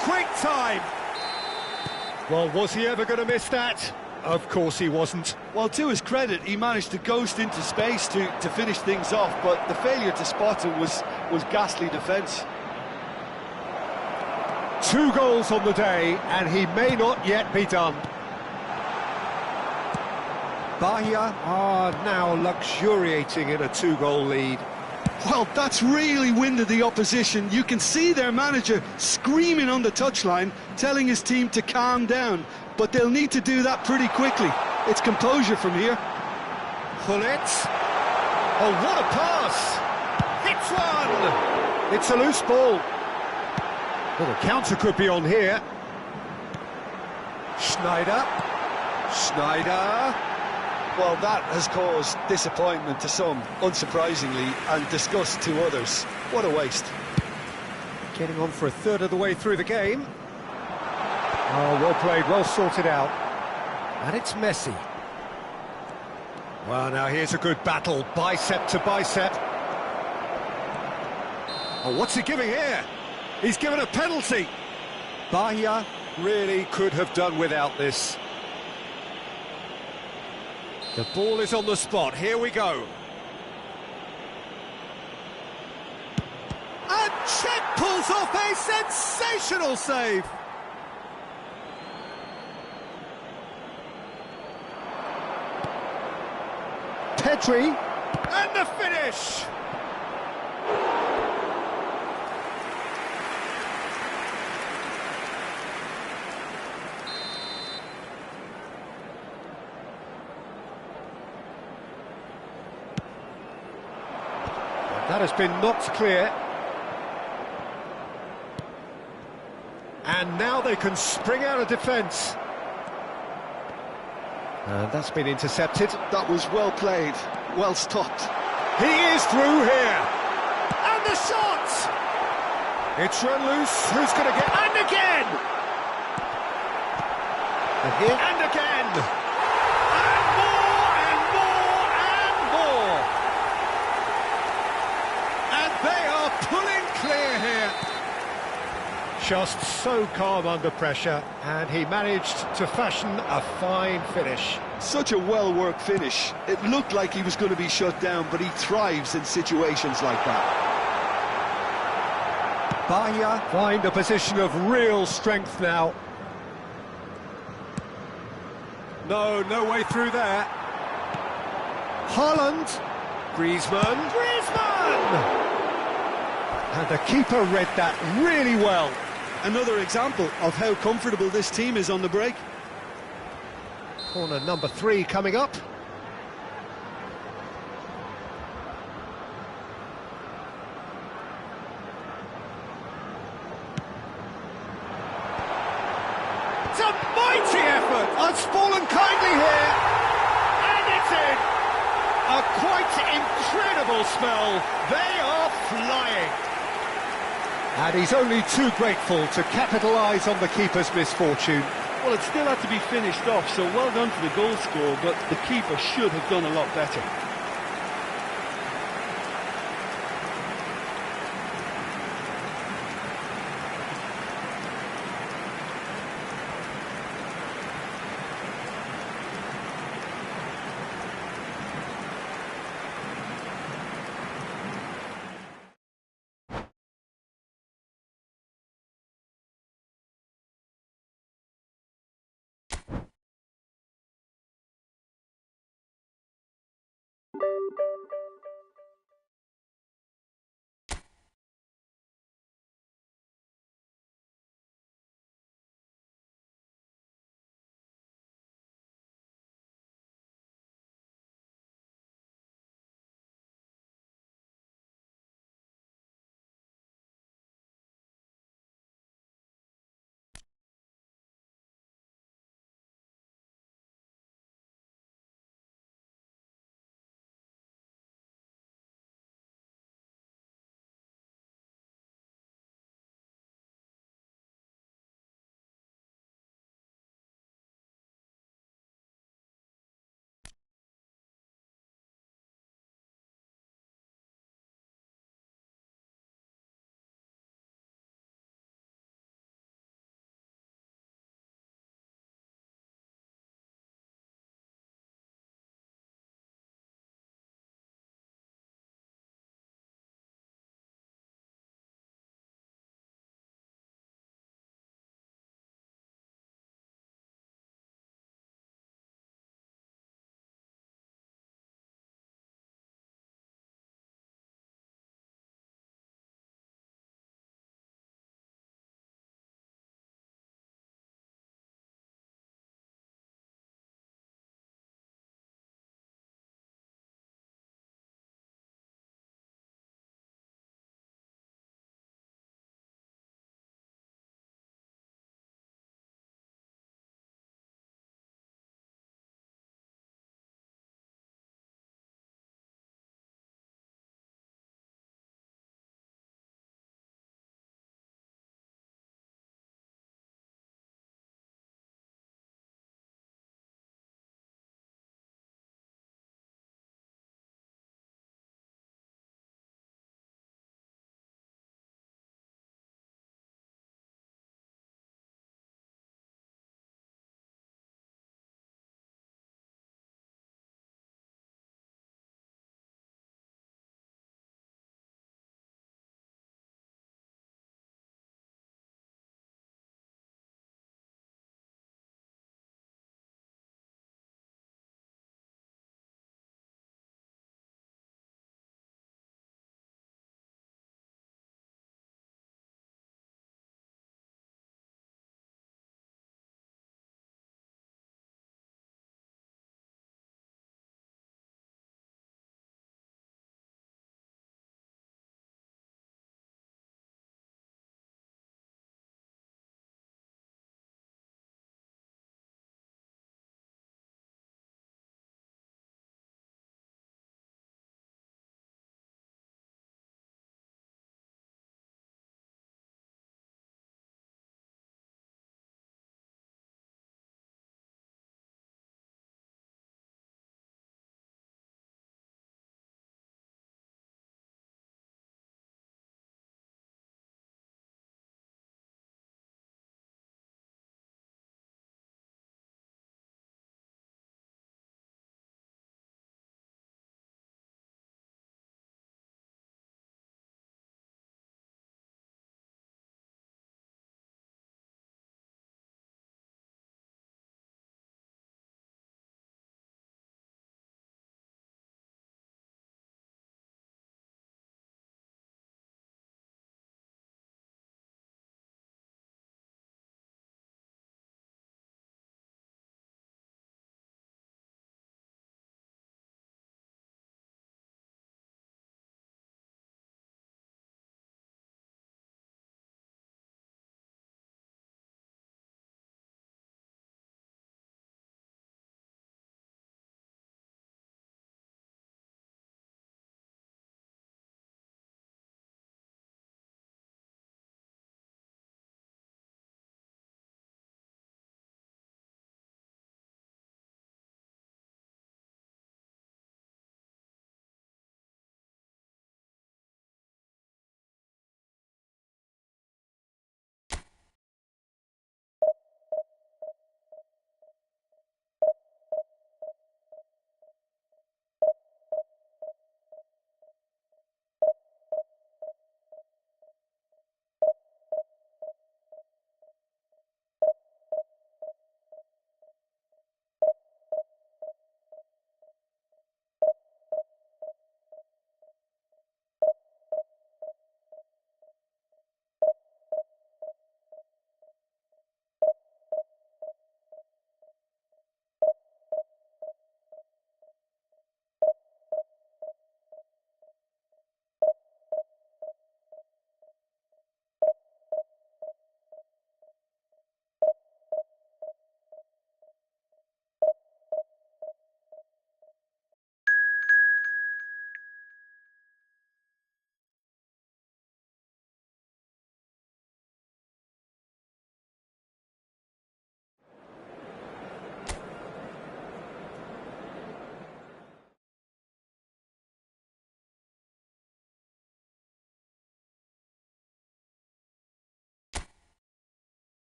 Quick time! Well, was he ever going to miss that? Of course he wasn't. Well, to his credit, he managed to ghost into space to finish things off, but the failure to spot it was ghastly defence. 2 goals on the day, and he may not yet be done. Bahia are now luxuriating in a 2-goal lead. Well, that's really winded the opposition. You can see their manager screaming on the touchline, telling his team to calm down. But they'll need to do that pretty quickly. It's composure from here. Gullit. Oh, what a pass! Hits one! It's a loose ball. Well, the counter could be on here. Schneider. Well, that has caused disappointment to some, unsurprisingly, and disgust to others. What a waste. Getting on for a third of the way through the game. Oh, well played, well sorted out. And it's Messi. Well, now here's a good battle, bicep to bicep. Oh, what's he giving here? He's given a penalty. Bahia really could have done without this. The ball is on the spot, here we go. And Cech pulls off a sensational save. Pedri, and the finish! That has been knocked clear. And now they can spring out of defence. And that's been intercepted. That was well played, well stopped. He is through here. And the shot! It's run loose. Who's going to get... And again! And here. And again! And more, and more, and more! And they are pulling clear here. Just so calm under pressure, and he managed to fashion a fine finish. Such a well-worked finish. It looked like he was going to be shut down, but he thrives in situations like that. Bahia find a position of real strength now. No way through there. Haaland. Griezmann. And the keeper read that really well. Another example of how comfortable this team is on the break. Corner number 3 coming up. It's a mighty effort! It's fallen kindly here! And it's in! A quite incredible spell. They are flying. And he's only too grateful to capitalise on the keeper's misfortune. Well, it still had to be finished off, so well done for the goal scorer, but the keeper should have done a lot better.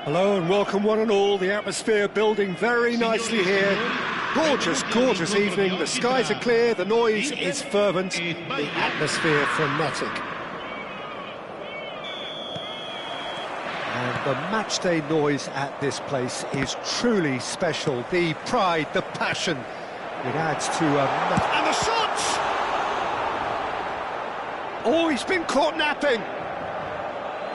Hello and welcome one and all. The atmosphere building very nicely here. Gorgeous, gorgeous evening. The skies are clear, the noise is fervent, the atmosphere frenetic. And the matchday noise at this place is truly special. The pride, the passion, it adds to and the shot! Oh, he's been caught napping.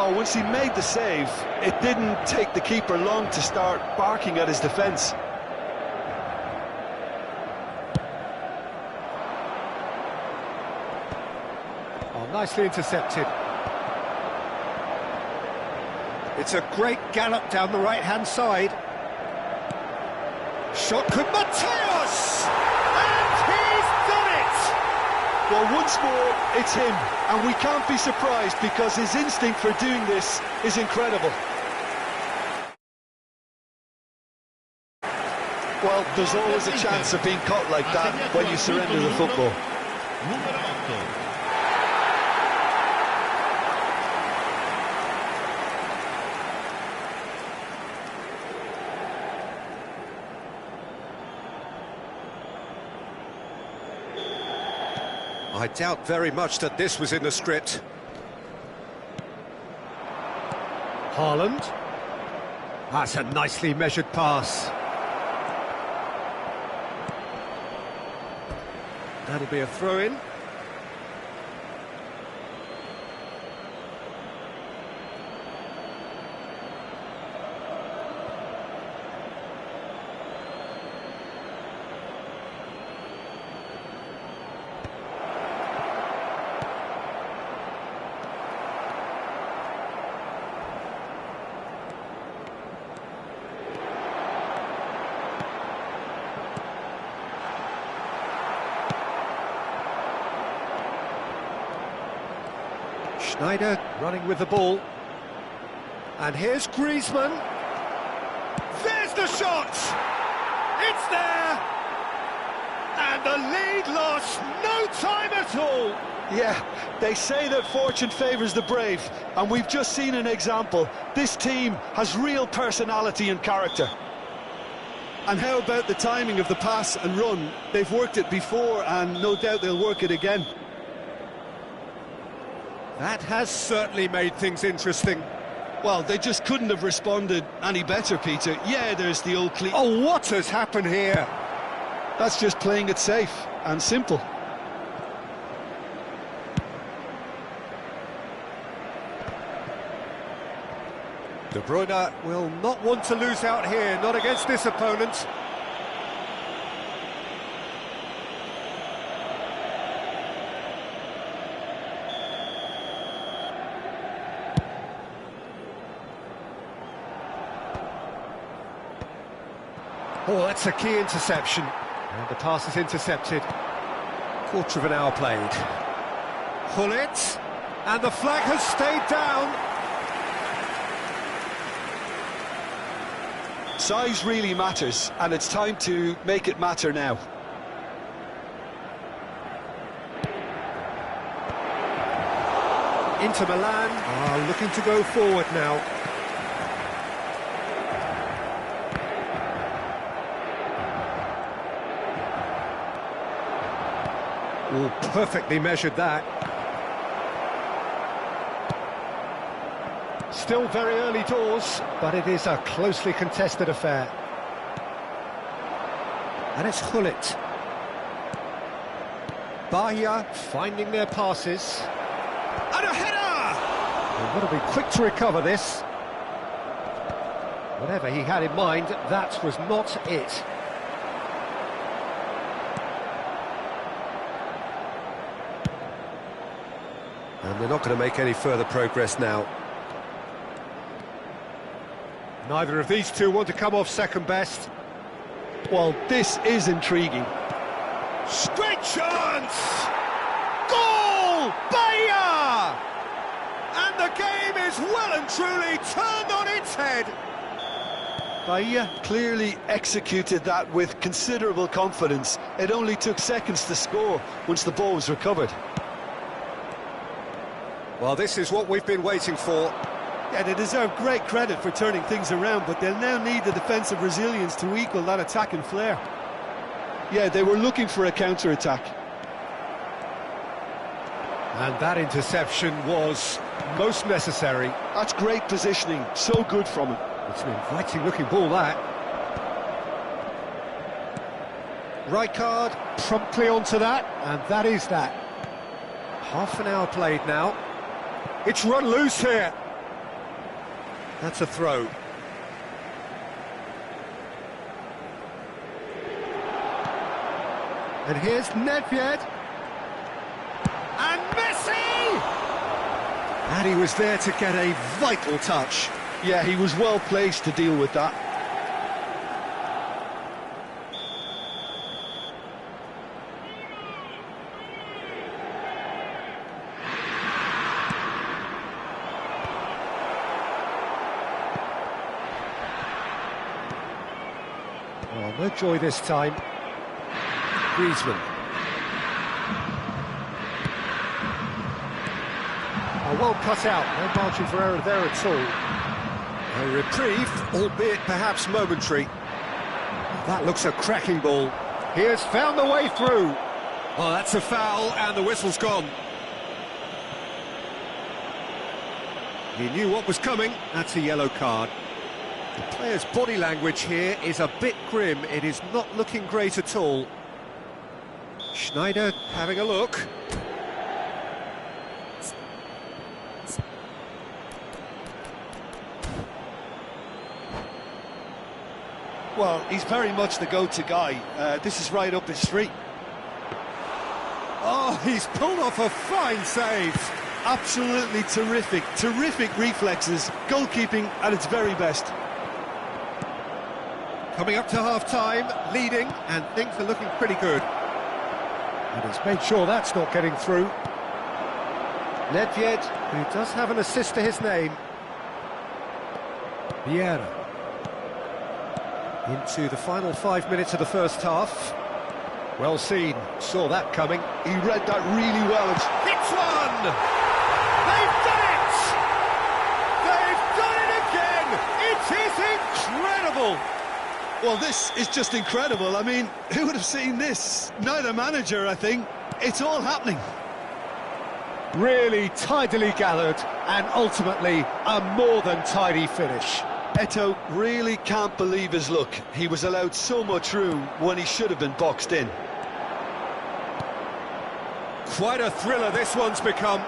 Oh, once he made the save, it didn't take the keeper long to start barking at his defence. Oh, nicely intercepted. It's a great gallop down the right-hand side. Shot could Mateos! And he's done it! Well, once more, it's him, and we can't be surprised because his instinct for doing this is incredible. Well, there's always a chance of being caught like that when you surrender the football. I doubt very much that this was in the script. Haaland. That's a nicely measured pass. That'll be a throw-in. Schneider running with the ball. And here's Griezmann. There's the shot! It's there! And the lead lost no time at all! Yeah, they say that fortune favours the brave, and we've just seen an example. This team has real personality and character. And how about the timing of the pass and run? They've worked it before, and no doubt they'll work it again. That has certainly made things interesting. Well, they just couldn't have responded any better, Peter. Yeah, there's the old cleat. Oh, what has happened here? That's just playing it safe and simple. De Bruyne will not want to lose out here, not against this opponent. Oh, that's a key interception. And the pass is intercepted. Quarter of an hour played. Gullit, and the flag has stayed down. Size really matters, and it's time to make it matter now. Inter Milan are looking to go forward now. Oh, perfectly measured that. Still very early doors, but it is a closely contested affair. And it's Gullit. Bahia finding their passes. And a header! They've got to be quick to recover this. Whatever he had in mind, that was not it. And they're not going to make any further progress now. Neither of these two want to come off second best. Well, this is intriguing. Great chance! Goal! Bahia! And the game is well and truly turned on its head. Bahia clearly executed that with considerable confidence. It only took seconds to score once the ball was recovered. Well, this is what we've been waiting for. Yeah, they deserve great credit for turning things around, but they'll now need the defensive resilience to equal that attacking flair. Yeah, they were looking for a counter-attack. And that interception was most necessary. That's great positioning, so good from him. It's an inviting looking ball, that. Rijkaard promptly onto that, and that is that. Half an hour played now. It's run loose here. That's a throw. And here's Nedved. And Messi! And he was there to get a vital touch. Yeah, he was well placed to deal with that. Oh, no joy this time. Griezmann. Oh, well cut out, no margin for error there at all. A reprieve, albeit perhaps momentary. That looks a cracking ball. He has found the way through. Well, that's a foul, and the whistle's gone. He knew what was coming. That's a yellow card. The player's body language here is a bit grim. It is not looking great at all. Schneider having a look. Well, he's very much the go-to guy. This is right up his street. Oh, he's pulled off a fine save. Absolutely terrific. Terrific reflexes. Goalkeeping at its very best. Coming up to half-time, leading, and things are looking pretty good. And he's made sure that's not getting through. Nedved, who does have an assist to his name. Vieira. Into the final 5 minutes of the first half. Well seen, saw that coming. He read that really well. It's one! They've done it! They've done it again! It is incredible! Well, this is just incredible. I mean, who would have seen this? Neither manager, I think. It's all happening. Really tidily gathered, and ultimately a more than tidy finish. Eto'o really can't believe his luck. He was allowed so much room when he should have been boxed in. Quite a thriller this one's become.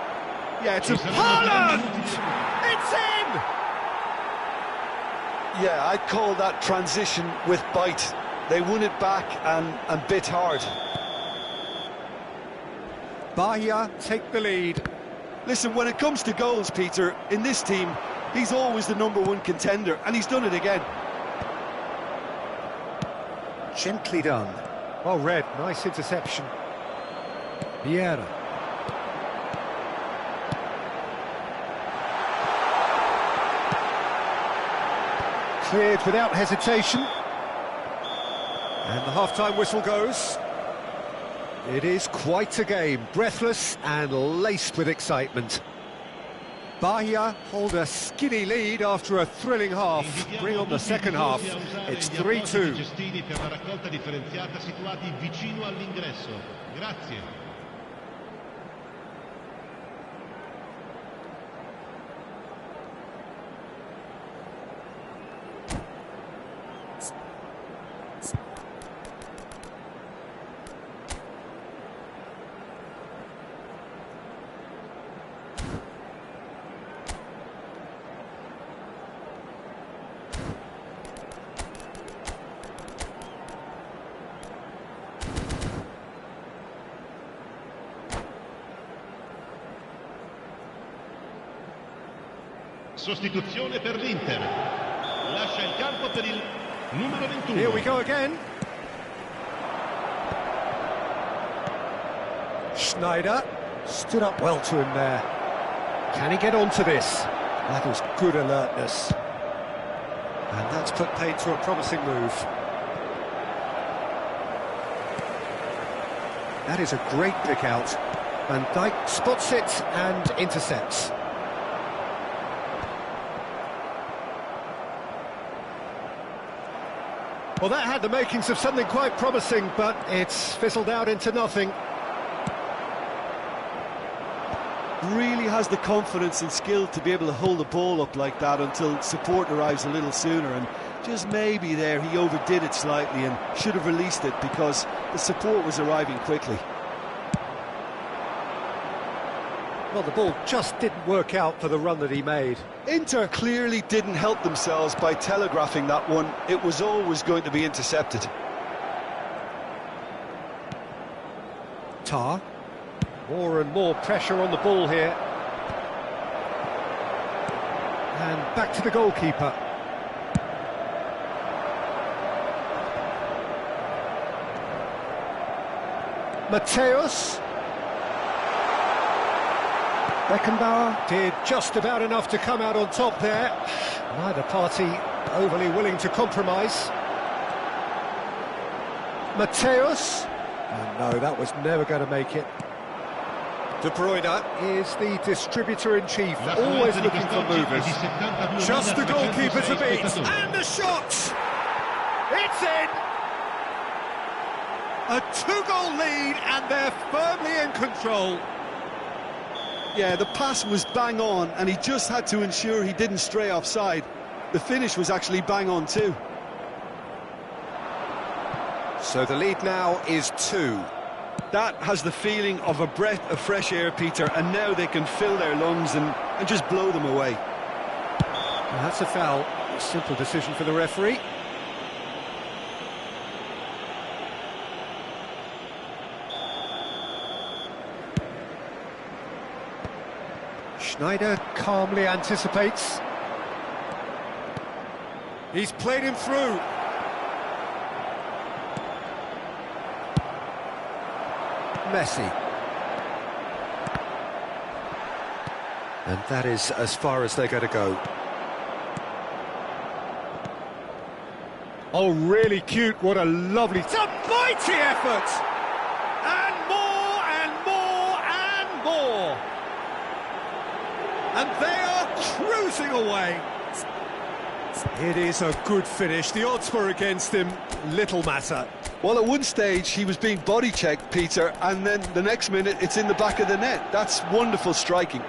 Yeah, it's a... Haaland! It's in! Yeah, I'd call that transition with bite. They won it back and bit hard. Bahia take the lead. Listen, when it comes to goals, Peter, in this team, he's always the #1 contender, and he's done it again. Gently done. Well read, nice interception. Vieira. Cleared without hesitation. And the half-time whistle goes. It is quite a game, breathless and laced with excitement. Bahia hold a skinny lead after a thrilling half. Bring on the second half. It's 3-2. Cestini per la raccolta differenziata situati vicino all'ingresso. Grazie. Sostituzione per l'Inter. Lascia il campo per il numero 21. Here we go again. Schneider stood up well to him there. Can he get onto this? That was good alertness. And that's put paid to a promising move. That is a great pick out. Van Dijk spots it and intercepts. Well, that had the makings of something quite promising, but it's fizzled out into nothing. Really has the confidence and skill to be able to hold the ball up like that until support arrives a little sooner, and just maybe there he overdid it slightly and should have released it because the support was arriving quickly. Well, the ball just didn't work out for the run that he made. Inter clearly didn't help themselves by telegraphing that one. It was always going to be intercepted. Tar. More and more pressure on the ball here. And back to the goalkeeper. Mateus. Beckenbauer did just about enough to come out on top there. Neither party overly willing to compromise. Mateus. Oh no, that was never going to make it. De Bruyne is the distributor-in-chief, always looking for movers. Just the goalkeeper to beat. And the shot! It's in! A two-goal lead, and they're firmly in control. Yeah, the pass was bang on, and he just had to ensure he didn't stray offside. The finish was actually bang on too. So the lead now is 2. That has the feeling of a breath of fresh air, Peter, and now they can fill their lungs and just blow them away. Well, that's a foul. A simple decision for the referee. Schneider calmly anticipates. He's played him through. Messi. And that is as far as they're going to go. Oh, really cute. What a lovely... It's a mighty effort! And more, and more, and more! And they are cruising away. It is a good finish. The odds were against him. Little matter. Well, at one stage he was being body checked, Peter, and then the next minute it's in the back of the net. That's wonderful striking.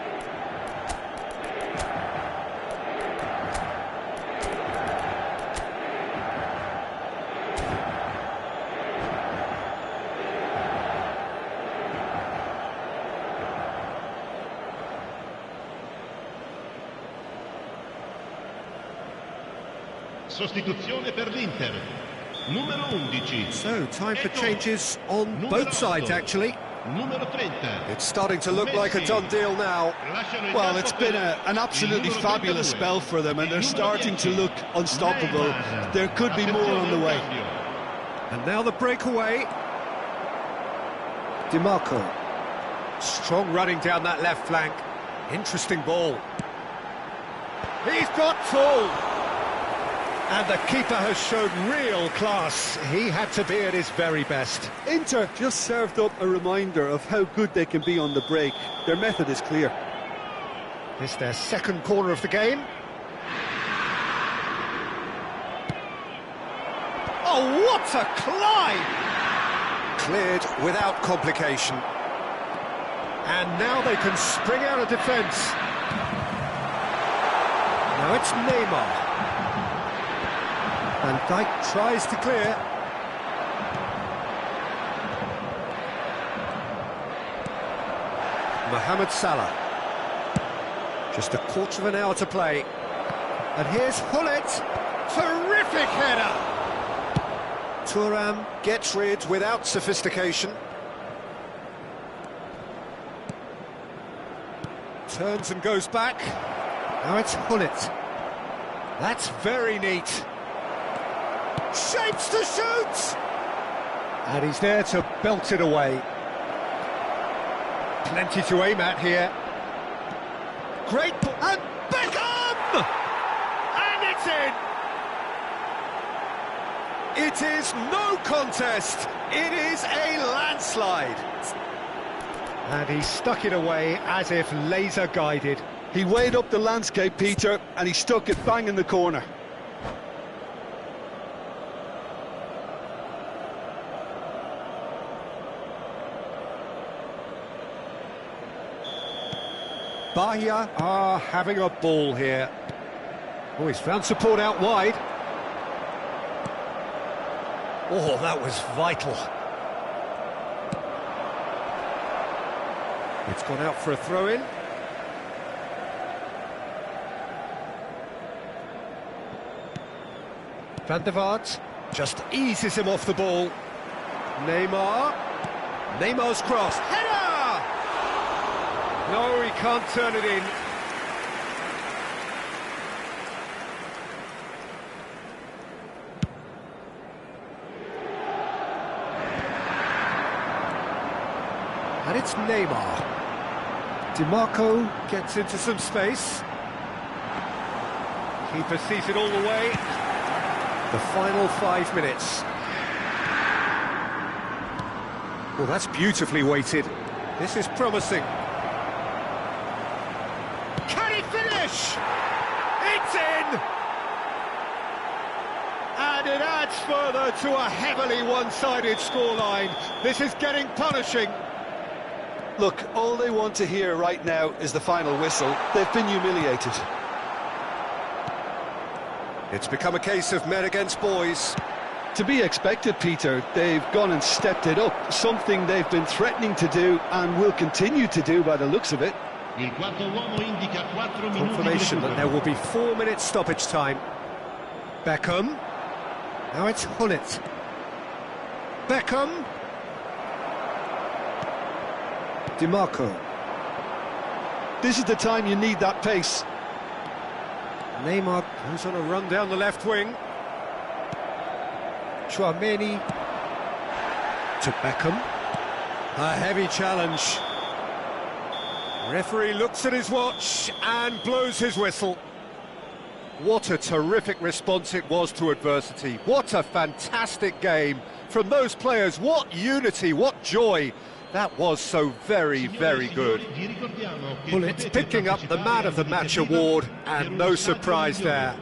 Sostituzione per l'Inter. Numero 11. So, time for changes on both sides, actually. Numero 30. It's starting to look like a done deal now. Well, it's been an absolutely fabulous spell for them, and they're starting to look unstoppable. There could be more on the way. And now the breakaway. Di Marco. Strong running down that left flank. Interesting ball. He's got full. And the keeper has shown real class. He had to be at his very best. Inter just served up a reminder of how good they can be on the break. Their method is clear. It's their second corner of the game. Oh, what a climb! Cleared without complication. And now they can spring out of defence. Now it's Neymar. Van Dijk tries to clear. Mohamed Salah. Just a quarter of an hour to play. And here's Hullet. Terrific header. Thuram gets rid without sophistication. Turns and goes back. Now it's Hullet. That's very neat. Shapes to shoot! And he's there to belt it away. Plenty to aim at here. Great ball, and Beckham! And it's in! It is no contest, it is a landslide. And he stuck it away as if laser guided. He weighed up the landscape, Peter, and he stuck it bang in the corner. Bahia are having a ball here. Oh, he's found support out wide. Oh, that was vital. It's gone out for a throw-in. Van der Vaart just eases him off the ball. Neymar's cross. Header! No, he can't turn it in. And it's Neymar. DiMarco gets into some space. Keeper sees it all the way. The final 5 minutes. Well, that's beautifully weighted. This is promising. Can he finish? It's in! And it adds further to a heavily one-sided scoreline. This is getting punishing. Look, all they want to hear right now is the final whistle. They've been humiliated. It's become a case of men against boys. To be expected, Peter. They've gone and stepped it up, something they've been threatening to do and will continue to do by the looks of it. Il quarto uomo indica 4 minuti di Confirmation that recupero. there will be 4 minutes stoppage time. Beckham. Now it's Hullet. Beckham. DiMarco. This is the time you need that pace. Neymar, who's on a run down the left wing. Chouameni to Beckham. A heavy challenge. Referee looks at his watch and blows his whistle. What a terrific response it was to adversity. What a fantastic game from those players. What unity, what joy. That was so very, very good. Well, it's picking up the Man of the Match award, and no surprise there.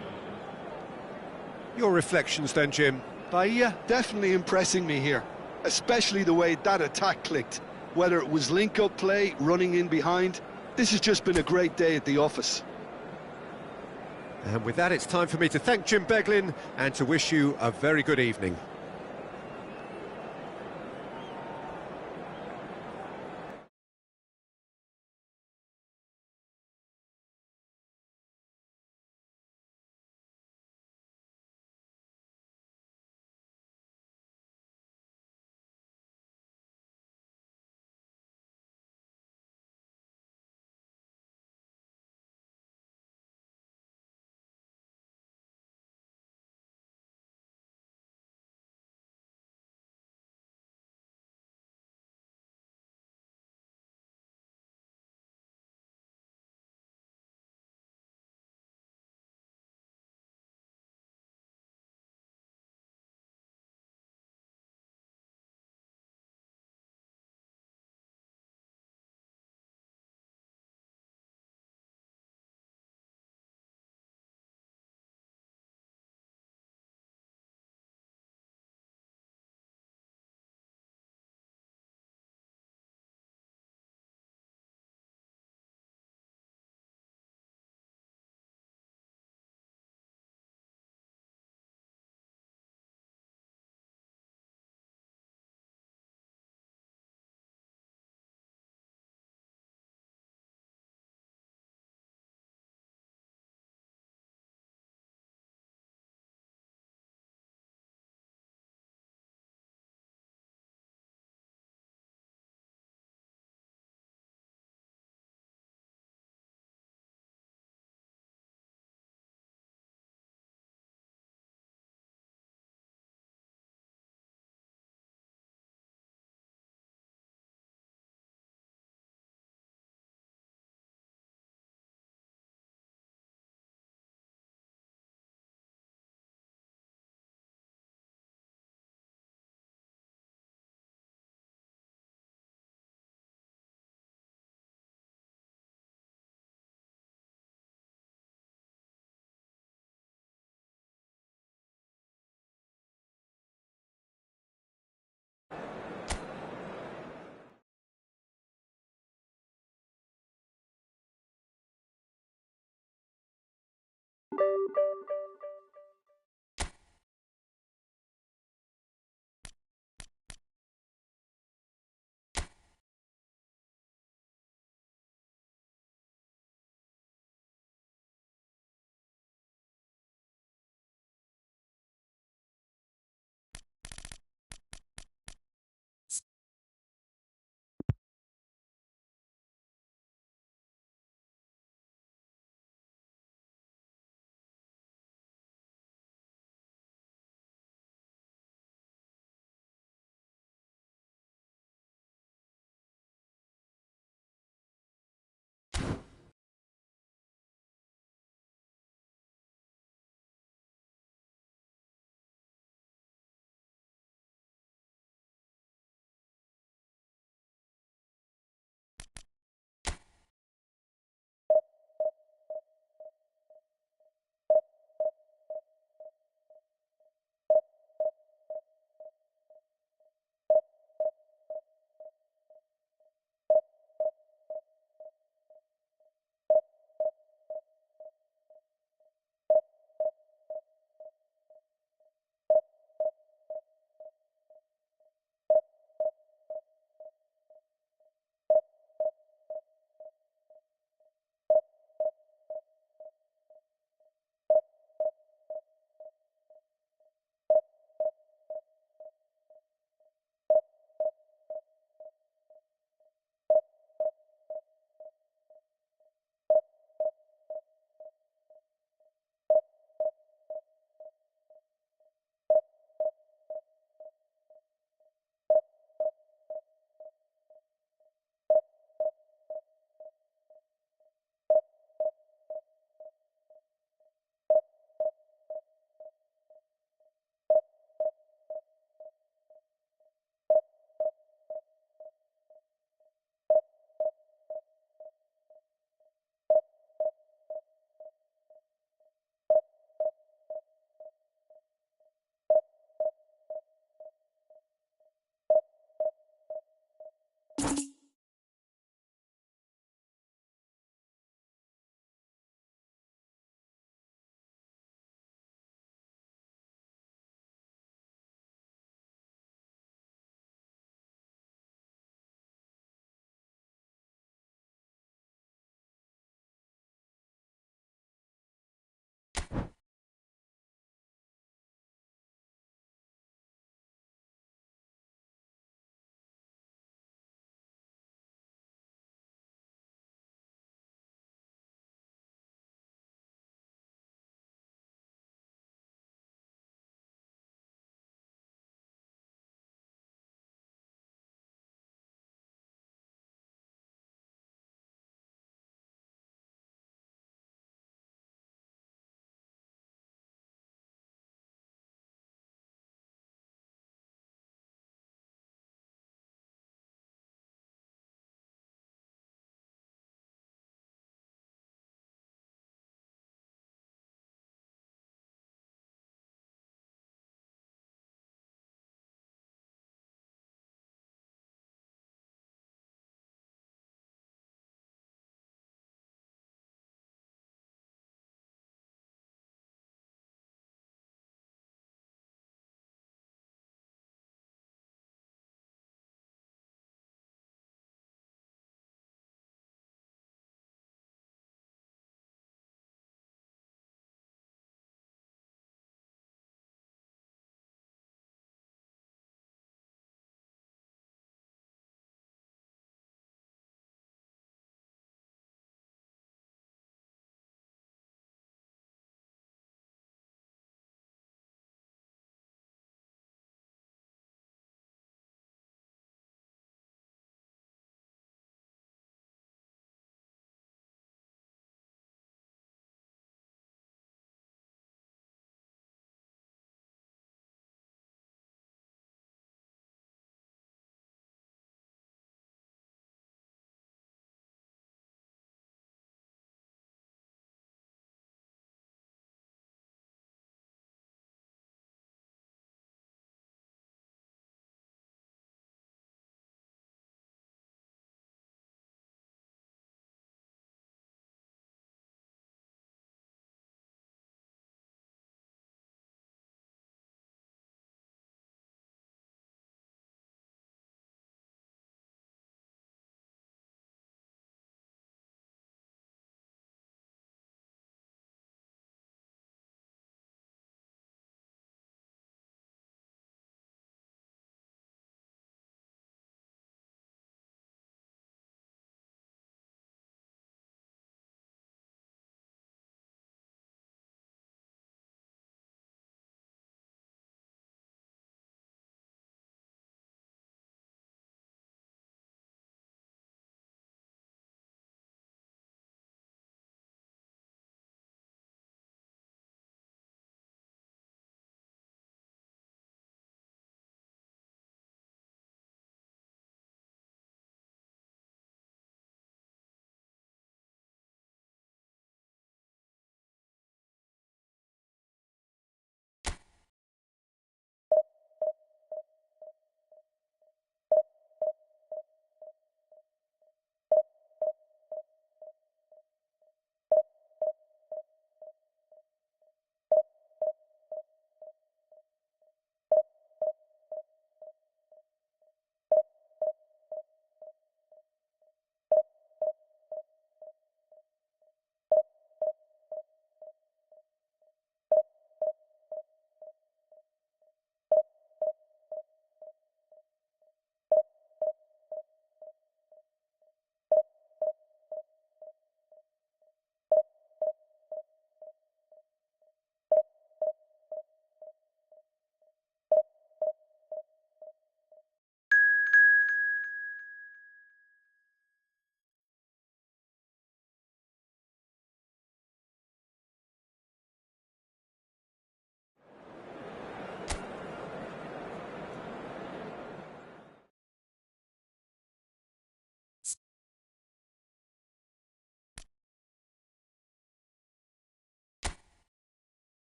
Your reflections then, Jim? Bahia definitely impressing me here, especially the way that attack clicked. Whether it was link-up play, running in behind, this has just been a great day at the office. And with that, it's time for me to thank Jim Beglin and to wish you a very good evening.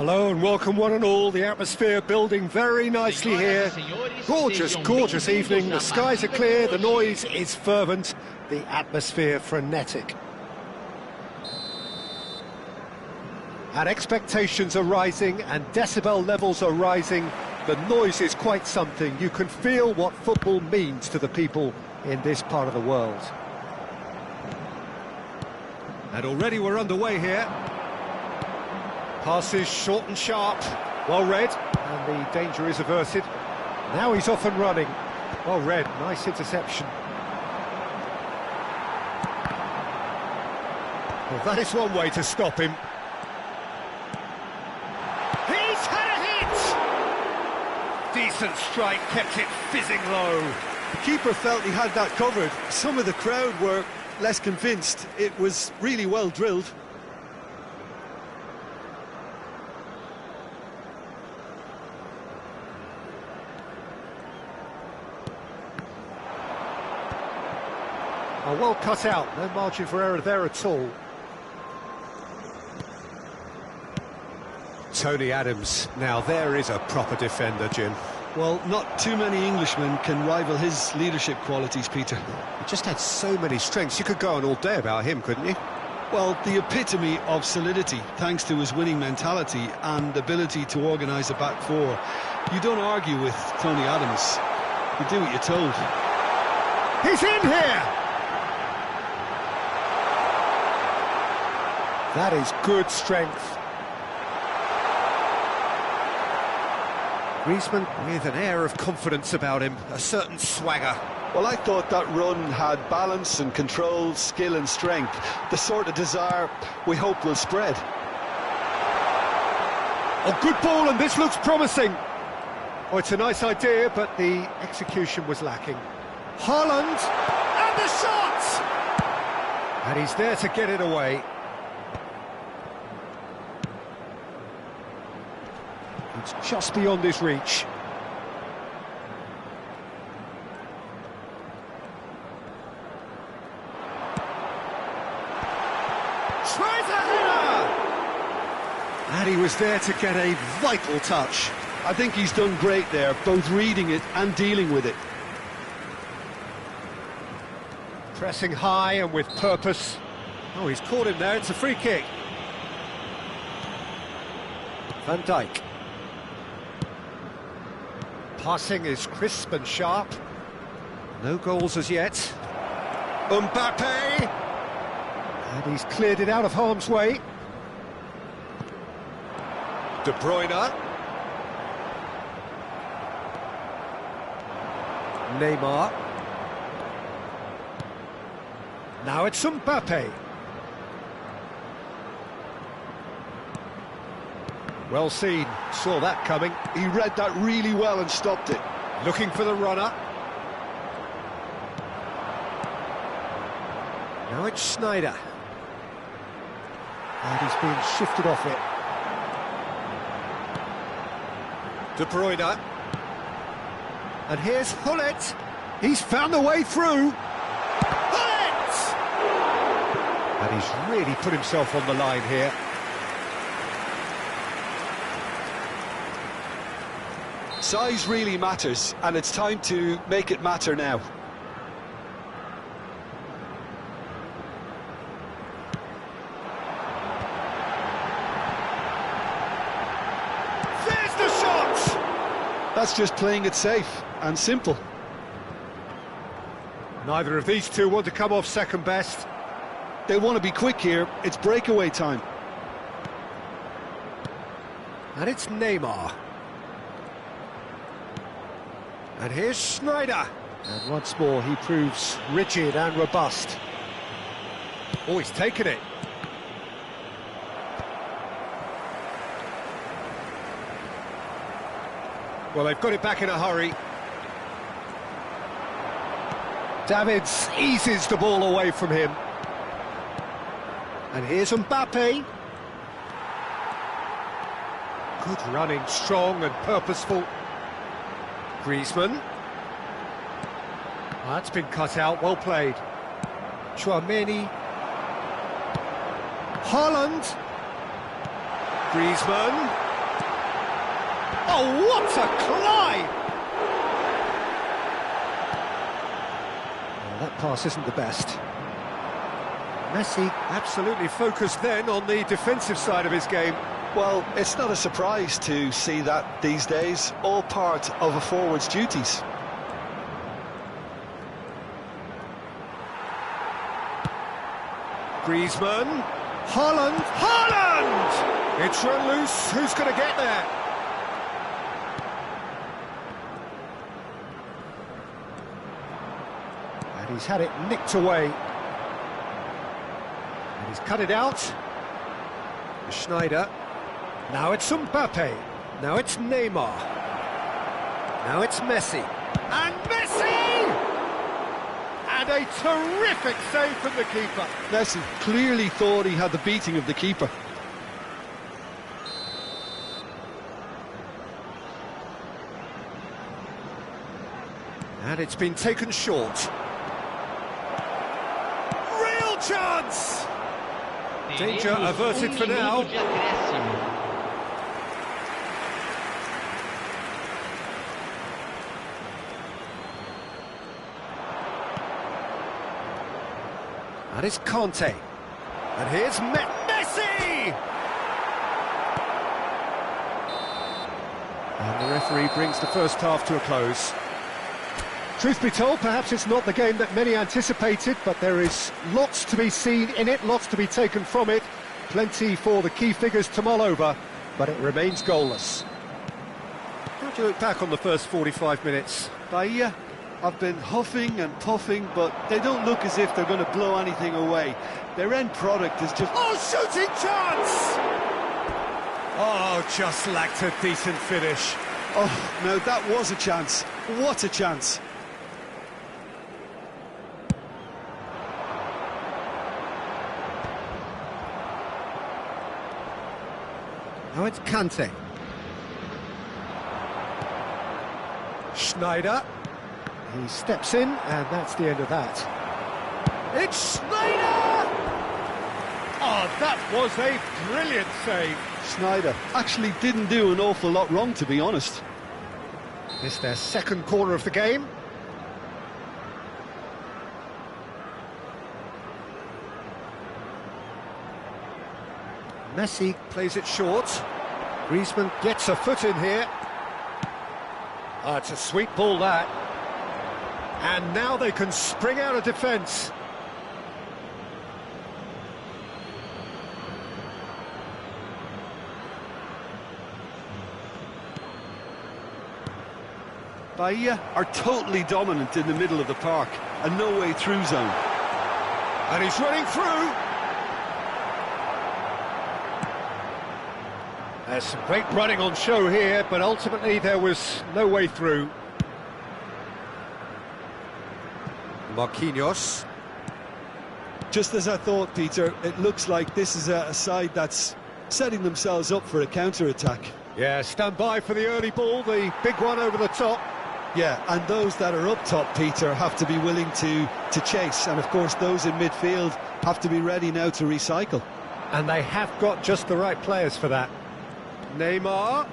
Hello and welcome one and all. The atmosphere building very nicely here. Gorgeous, gorgeous evening. The skies are clear, the noise is fervent, the atmosphere frenetic. And expectations are rising and decibel levels are rising. The noise is quite something. You can feel what football means to the people in this part of the world. And already we're underway here. Passes short and sharp, well read, and the danger is averted. Now he's off and running. Well read, nice interception. Well, that is one way to stop him. He's had a hit! Decent strike, kept it fizzing low. The keeper felt he had that covered. Some of the crowd were less convinced. It was really well drilled. Oh, well cut out, no margin for error there at all. Tony Adams, now there is a proper defender, Jim. Well, not too many Englishmen can rival his leadership qualities, Peter. He just had so many strengths. You could go on all day about him, couldn't you? Well, the epitome of solidity, thanks to his winning mentality and ability to organise a back four. You don't argue with Tony Adams. You do what you're told. He's in here! That is good strength. Griezmann with an air of confidence about him, a certain swagger. Well, I thought that run had balance and control, skill and strength, the sort of desire we hope will spread. Oh, good ball, and this looks promising. Oh, it's a nice idea, but the execution was lacking. Haaland, and the shot! And he's there to get it away. It's just beyond his reach. Tries a header! And he was there to get a vital touch. I think he's done great there, both reading it and dealing with it. Pressing high and with purpose. Oh, he's caught him there, it's a free kick. Van Dijk. Passing is crisp and sharp. No goals as yet. Mbappe! And he's cleared it out of harm's way. De Bruyne. Neymar. Now it's Mbappe. Well seen, saw that coming. He read that really well and stopped it. Looking for the runner. Now it's Sneijder. And he's being shifted off it. De Bruyne. And here's Gullit. He's found the way through. Gullit! And he's really put himself on the line here. Size really matters, and it's time to make it matter now. There's the shot! That's just playing it safe and simple. Neither of these two want to come off second best. They want to be quick here. It's breakaway time. And it's Neymar. And here's Sneijder. And once more he proves rigid and robust. Oh, he's taken it. Well, they've got it back in a hurry. Davids eases the ball away from him. And here's Mbappe. Good running, strong and purposeful. Griezmann. That's been cut out, well played. Tchouaméni. Haaland. Griezmann. Oh, what a climb! Well, that pass isn't the best. Messi absolutely focused then on the defensive side of his game. Well, it's not a surprise to see that these days, all part of a forward's duties. Griezmann, Haaland! It's run loose, who's going to get there? And he's had it nicked away. And he's cut it out. Schneider. Now it's Mbappe. Now it's Neymar. Now it's Messi. And Messi! And a terrific save from the keeper. Messi clearly thought he had the beating of the keeper. And it's been taken short. Real chance! Danger averted for now. And it's Conte. And here's Messi! And the referee brings the first half to a close. Truth be told, perhaps it's not the game that many anticipated, but there is lots to be seen in it, lots to be taken from it. Plenty for the key figures to mull over, but it remains goalless. How do you look back on the first 45 minutes? Bahia have been huffing and puffing, but they don't look as if they're going to blow anything away. Their end product is just... Oh, shooting chance! Oh, just lacked a decent finish. Oh, no, that was a chance. What a chance. Now it's Kante. Schneider. He steps in, and that's the end of that. It's Schneider! Oh, that was a brilliant save. Schneider actually didn't do an awful lot wrong, to be honest. It's their second corner of the game. Messi plays it short. Griezmann gets a foot in here. Oh, it's a sweet ball, that. And now they can spring out of defence. Bahia are totally dominant in the middle of the park, a no-way through zone. And he's running through. There's some great running on show here, but ultimately there was no way through. Marquinhos. Just as I thought, Peter, it looks like this is a side that's setting themselves up for a counter-attack. Yeah, stand by for the early ball, the big one over the top. Yeah, and those that are up top, Peter, have to be willing to chase. And, of course, those in midfield have to be ready now to recycle. And they have got just the right players for that. Neymar.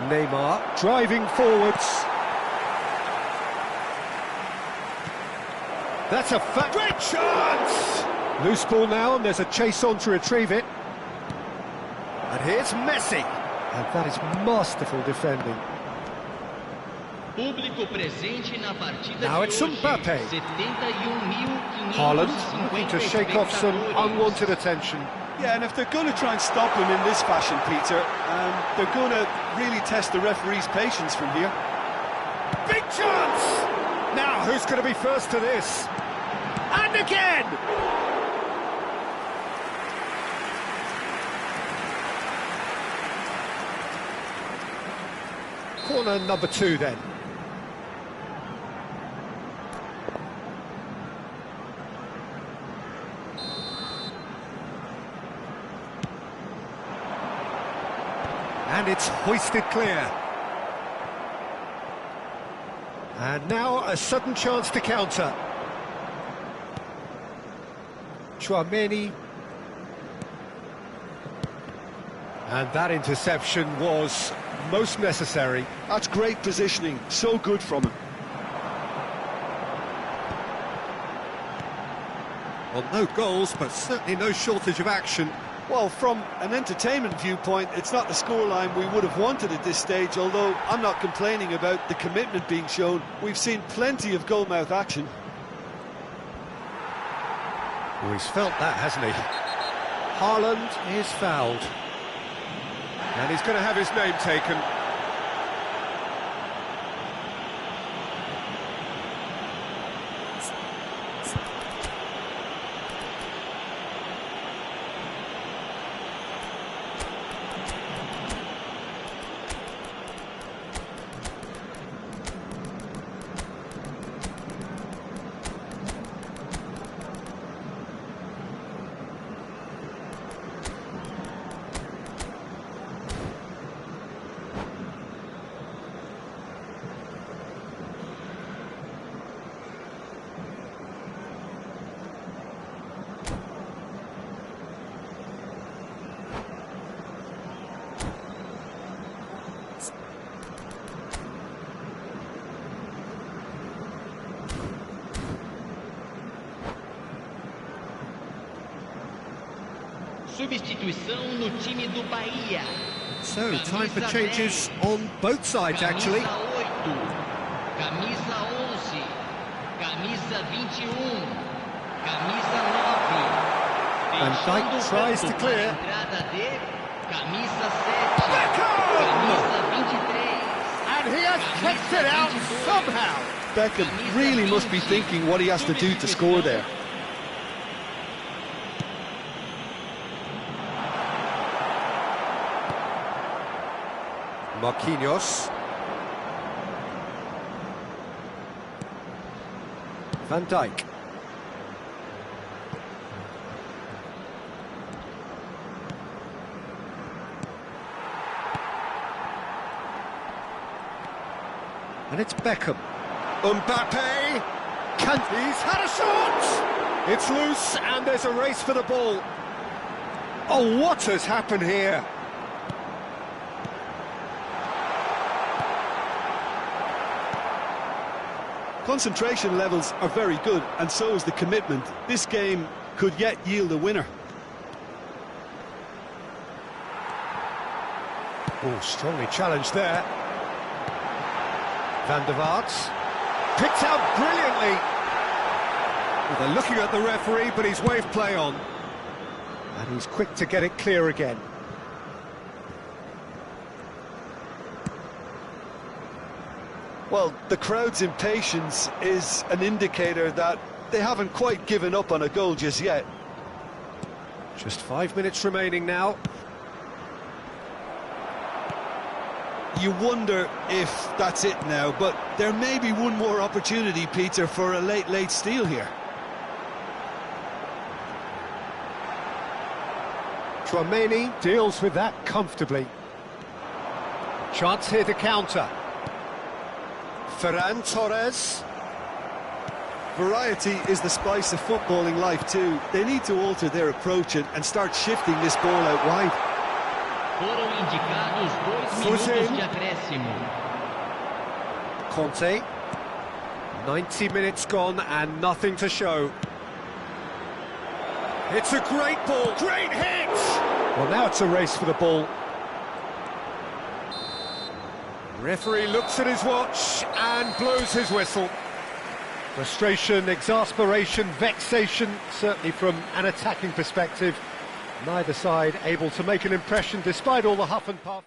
Neymar driving forwards. That's a great chance! Loose ball now, and there's a chase on to retrieve it. And here's Messi. And that is masterful defending. Público presente na partida Now it's de hoje, Mbappe. 71.550 Haaland looking to shake off some unwanted attention. Yeah, and if they're going to try and stop him in this fashion, Peter, they're going to really test the referee's patience from here. Big chance! Now, who's going to be first to this? And again! Corner number 2 then. And it's hoisted clear. And now a sudden chance to counter. Chouameni. And that interception was most necessary. That's great positioning, so good from him. Well, no goals, but certainly no shortage of action. Well, from an entertainment viewpoint, it's not the scoreline we would have wanted at this stage, although I'm not complaining about the commitment being shown. We've seen plenty of goalmouth action. Well, he's felt that, hasn't he? Haaland is fouled. And he's going to have his name taken. Substituição no time do Bahia. So, time for changes on both sides, actually. Camisa 11, camisa 21, camisa 9. And Dijk tries to clear. Camisa 7, Beckham! camisa 23. And he has kept it out somehow. Beckham really must be thinking what he has to do to score there. Marquinhos. Van Dijk. And it's Beckham. Mbappe. He's had a shot! It's loose and there's a race for the ball. Oh, what has happened here? Concentration levels are very good, and so is the commitment. This game could yet yield a winner. Oh, strongly challenged there. Van der Vaart. Picked out brilliantly. Well, they're looking at the referee, but he's waved play on. And he's quick to get it clear again. Well, the crowd's impatience is an indicator that they haven't quite given up on a goal just yet. Just 5 minutes remaining now. You wonder if that's it now, but there may be one more opportunity, Peter, for a late steal here. Tchouaméni deals with that comfortably. Chance here to counter. Ferran Torres. Variety is the spice of footballing life too. They need to alter their approach and start shifting this ball out wide. Foram indicados 2 minutos de acréscimo. Conte. 90 minutes gone and nothing to show. It's a great ball, great hit! Well, now it's a race for the ball. Referee looks at his watch and blows his whistle. Frustration, exasperation, vexation, certainly from an attacking perspective. Neither side able to make an impression despite all the huff and puff.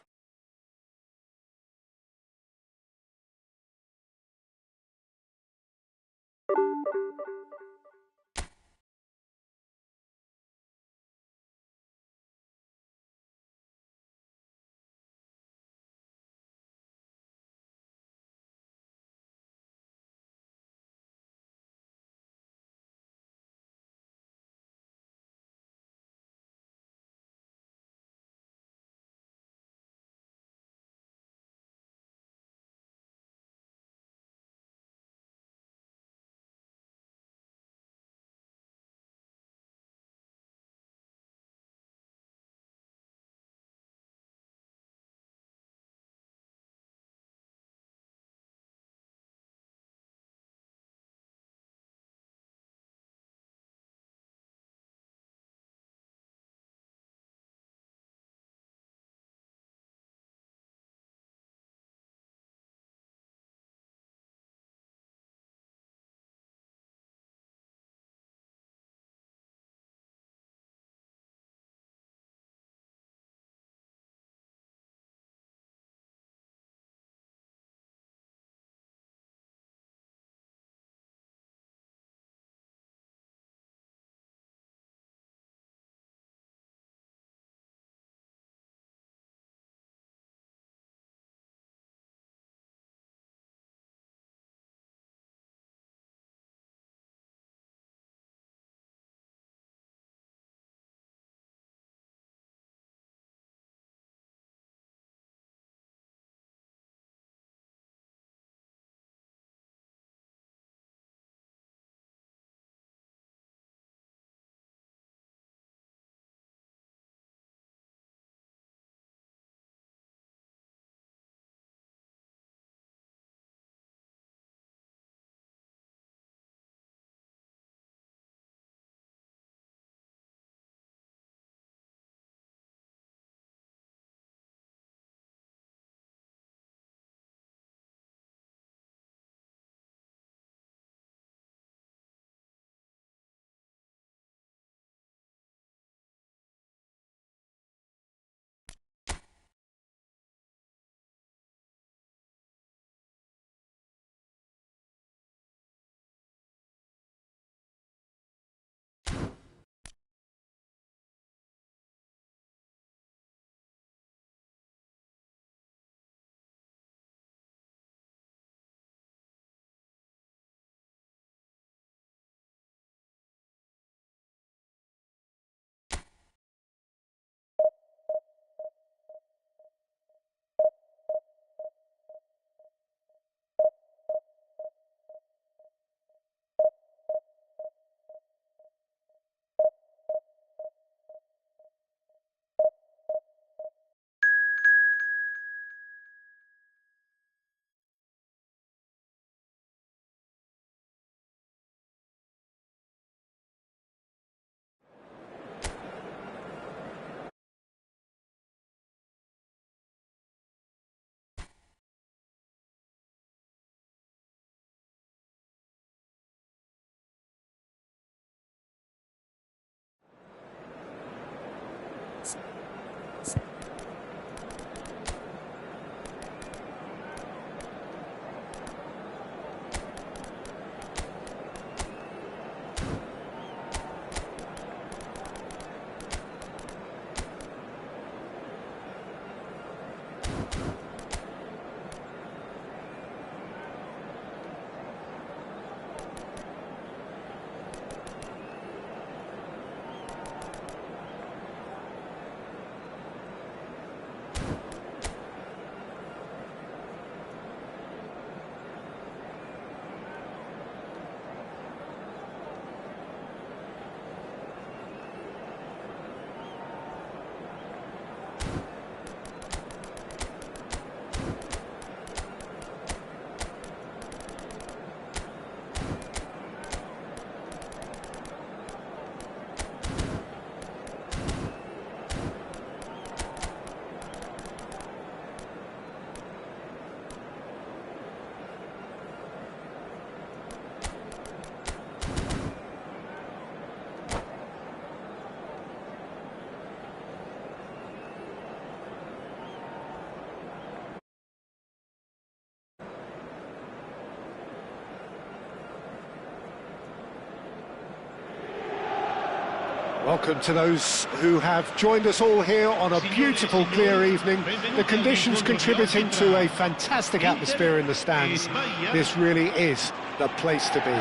Welcome to those who have joined us all here on a beautiful, clear evening. The conditions contributing to a fantastic atmosphere in the stands. This really is the place to be.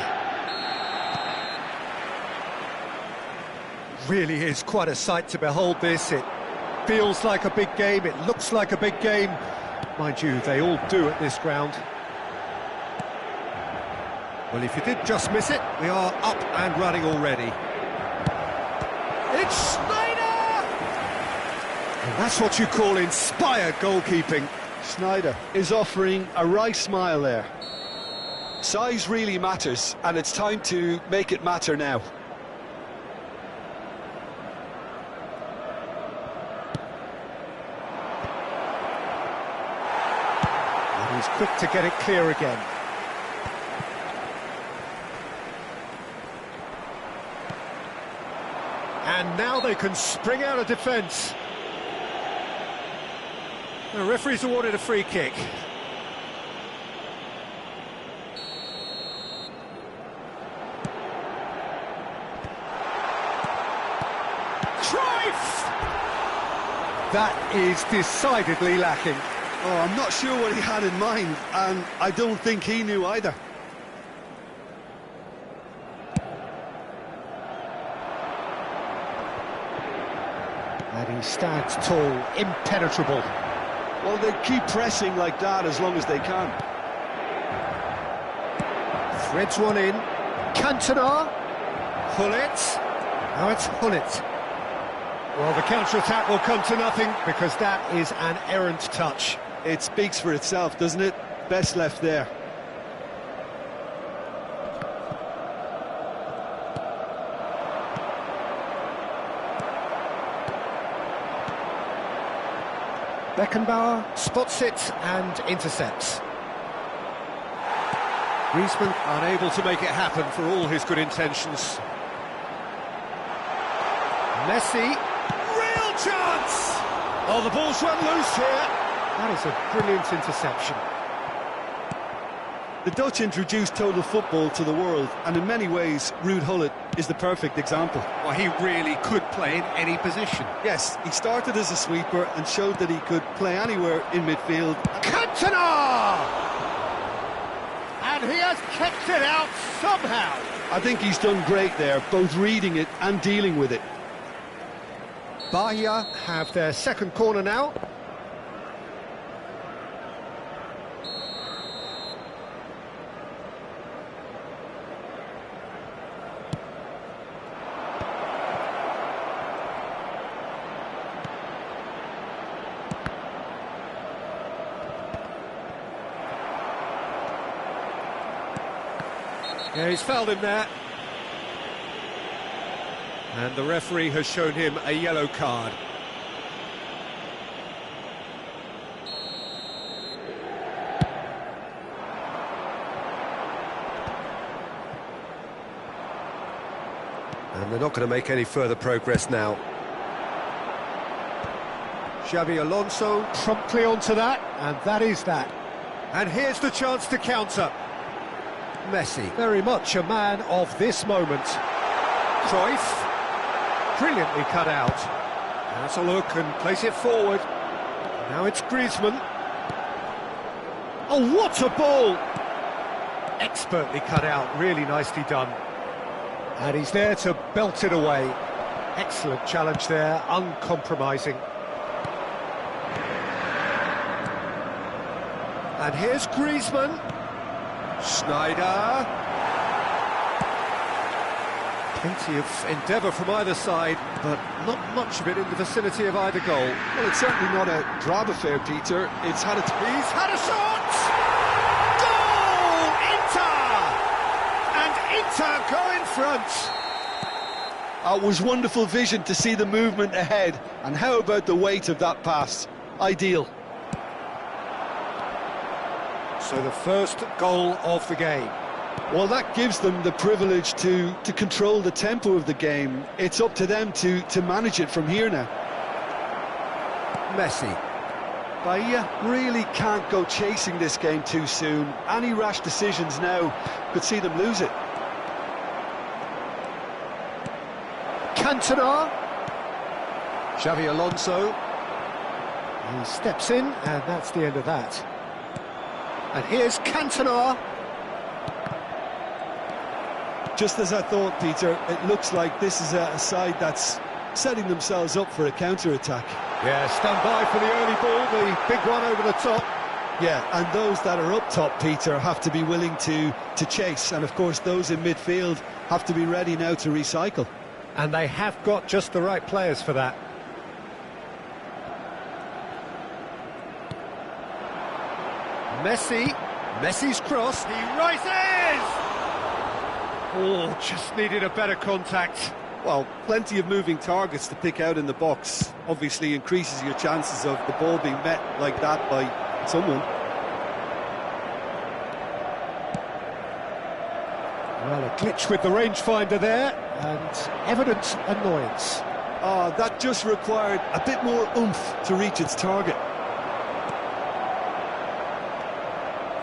Really is quite a sight to behold this. It feels like a big game, it looks like a big game. Mind you, they all do at this ground. Well, if you did just miss it, we are up and running already. It's Schneider! And that's what you call inspired goalkeeping. Sneijder is offering a wry smile there. Size really matters, and it's time to make it matter now. And he's quick to get it clear again. And now they can spring out of defence. The referee's awarded a free kick. Cruyff! That is decidedly lacking. Oh, I'm not sure what he had in mind, and I don't think he knew either. And he stands tall, impenetrable. Well, they keep pressing like that as long as they can. Threads one in. Cantona. Hullet. Now it's Hullet. Well, the counter-attack will come to nothing because that is an errant touch. It speaks for itself, doesn't it? Best left there. Beckenbauer spots it and intercepts. Griezmann unable to make it happen for all his good intentions. Messi, real chance! Oh, the ball's run loose here. That is a brilliant interception. The Dutch introduced total football to the world, and in many ways, Ruud Gullit is the perfect example. Well, he really could play in any position. Yes, he started as a sweeper and showed that he could play anywhere in midfield. Cantona! And he has kept it out somehow. I think he's done great there, both reading it and dealing with it. Bahia have their second corner now. Yeah, he's fouled him there. And the referee has shown him a yellow card. And they're not going to make any further progress now. Xabi Alonso promptly onto that, and that is that. And here's the chance to counter. Messi, very much a man of this moment. Cruyff, brilliantly cut out. Has a look and plays it forward. Now it's Griezmann. Oh, what a ball! Expertly cut out, really nicely done. And he's there to belt it away. Excellent challenge there, uncompromising. And here's Griezmann. Sneijder. Plenty of endeavour from either side, but not much of it in the vicinity of either goal. Well, it's certainly not a drab affair, Peter. It's had its... He's had a shot! Goal! Inter! And Inter go in front! It was wonderful vision to see the movement ahead. And how about the weight of that pass? Ideal. So the first goal of the game. Well, that gives them the privilege to control the tempo of the game. It's up to them to manage it from here now. Messi. Bahia really can't go chasing this game too soon. Any rash decisions now could see them lose it. Cantona. Cantona. Xavi Alonso. He steps in, and that's the end of that. And here's Cantona. Just as I thought, Peter, it looks like this is a side that's setting themselves up for a counter-attack. Yeah, stand by for the early ball, the big one over the top. Yeah, and those that are up top, Peter, have to be willing to chase. And, of course, those in midfield have to be ready now to recycle. And they have got just the right players for that. Messi's cross, he rises! Oh, just needed a better contact. Well, plenty of moving targets to pick out in the box. Obviously increases your chances of the ball being met like that by someone. Well, a glitch with the rangefinder there, and evident annoyance. That just required a bit more oomph to reach its target.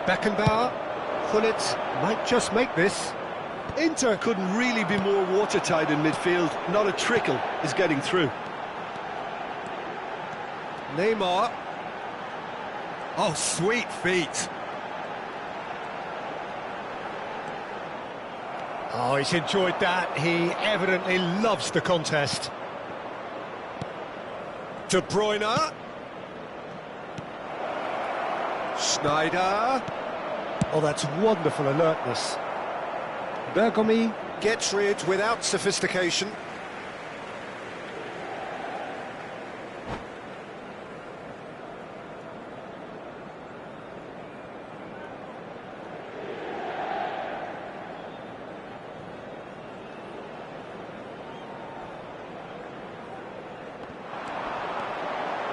Beckenbauer, Gullit might just make this. Inter couldn't really be more watertight in midfield. Not a trickle is getting through. Neymar. Oh, sweet feet. Oh, he's enjoyed that. He evidently loves the contest. De Bruyne. Schneider. Oh, that's wonderful alertness. Bergomi gets rid without sophistication.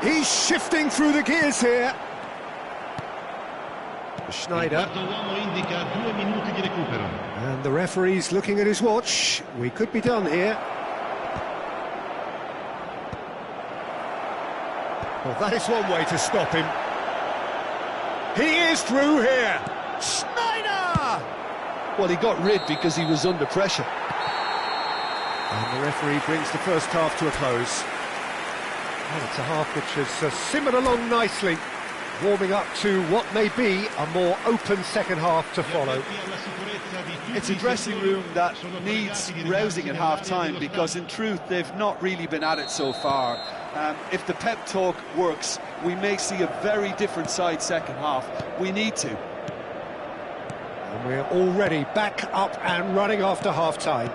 He's shifting through the gears here. Schneider. And the referee's looking at his watch. We could be done here. Well, that is one way to stop him. He is through here. Schneider! Well, he got rid because he was under pressure. And the referee brings the first half to a close. Well, it's a half which has simmered along nicely, warming up to what may be a more open second half to follow. It's a dressing room that needs rousing at half-time because, in truth, they've not really been at it so far. If the pep talk works, we may see a very different side second half. We need to. And we're already back up and running after half-time.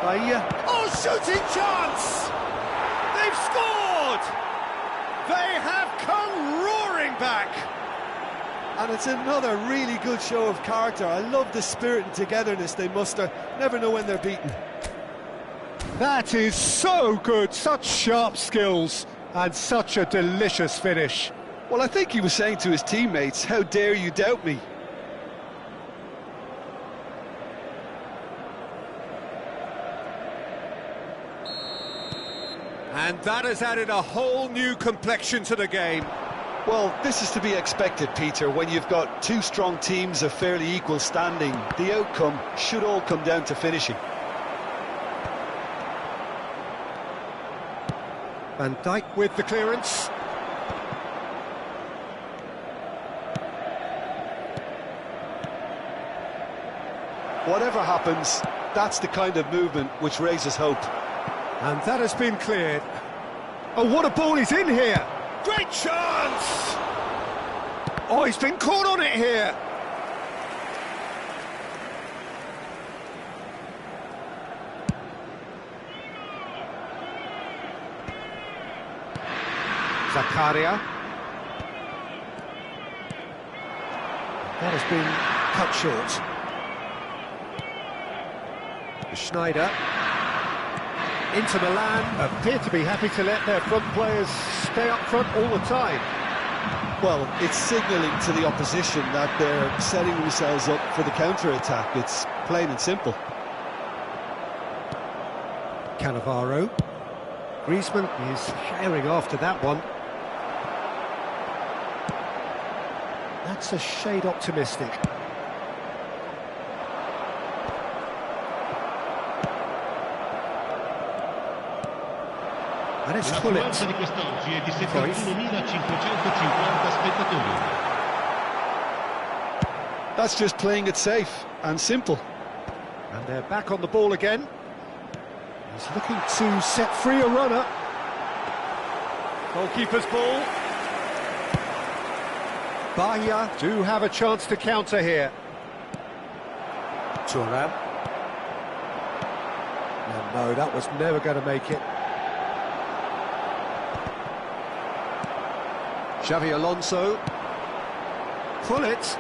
Oh, shooting chance! They've scored! They have come roaring back! And it's another really good show of character. I love the spirit and togetherness they muster. Never know when they're beaten. That is so good, such sharp skills, and such a delicious finish. Well, I think he was saying to his teammates, how dare you doubt me? And that has added a whole new complexion to the game. Well, this is to be expected, Peter, when you've got two strong teams of fairly equal standing. The outcome should all come down to finishing. Van Dijk with the clearance. Whatever happens, that's the kind of movement which raises hope. And that has been cleared. Oh, what a ball is in here! Great chance! Oh, he's been caught on it here! Zakaria. That has been cut short. Schneider. Inter Milan appear to be happy to let their front players stay up front all the time. Well, it's signalling to the opposition that they're setting themselves up for the counter-attack. It's plain and simple. Cannavaro. Griezmann is herring after that one. That's a shade optimistic. And it's L'affluenza di quest'oggi è di 71.550 spettatori. That's just playing it safe and simple. And they're back on the ball again. He's looking to set free a runner. Goalkeeper's ball. Bahia do have a chance to counter here. Thuram. No, that was never going to make it. Xavi Alonso. Pull it.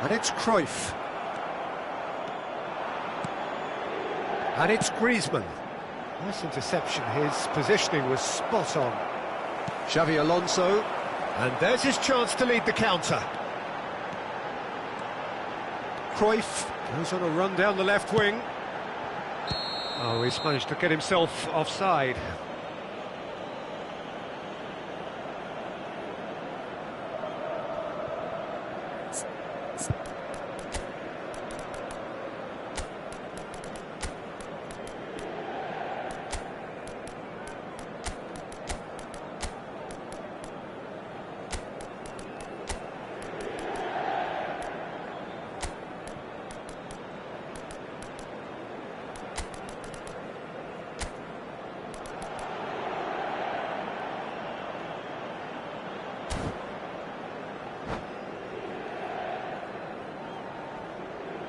And it's Cruyff. And it's Griezmann. Nice interception, his positioning was spot on. Xavi Alonso. And there's his chance to lead the counter. Cruyff goes on a run down the left wing. Oh, he's managed to get himself offside.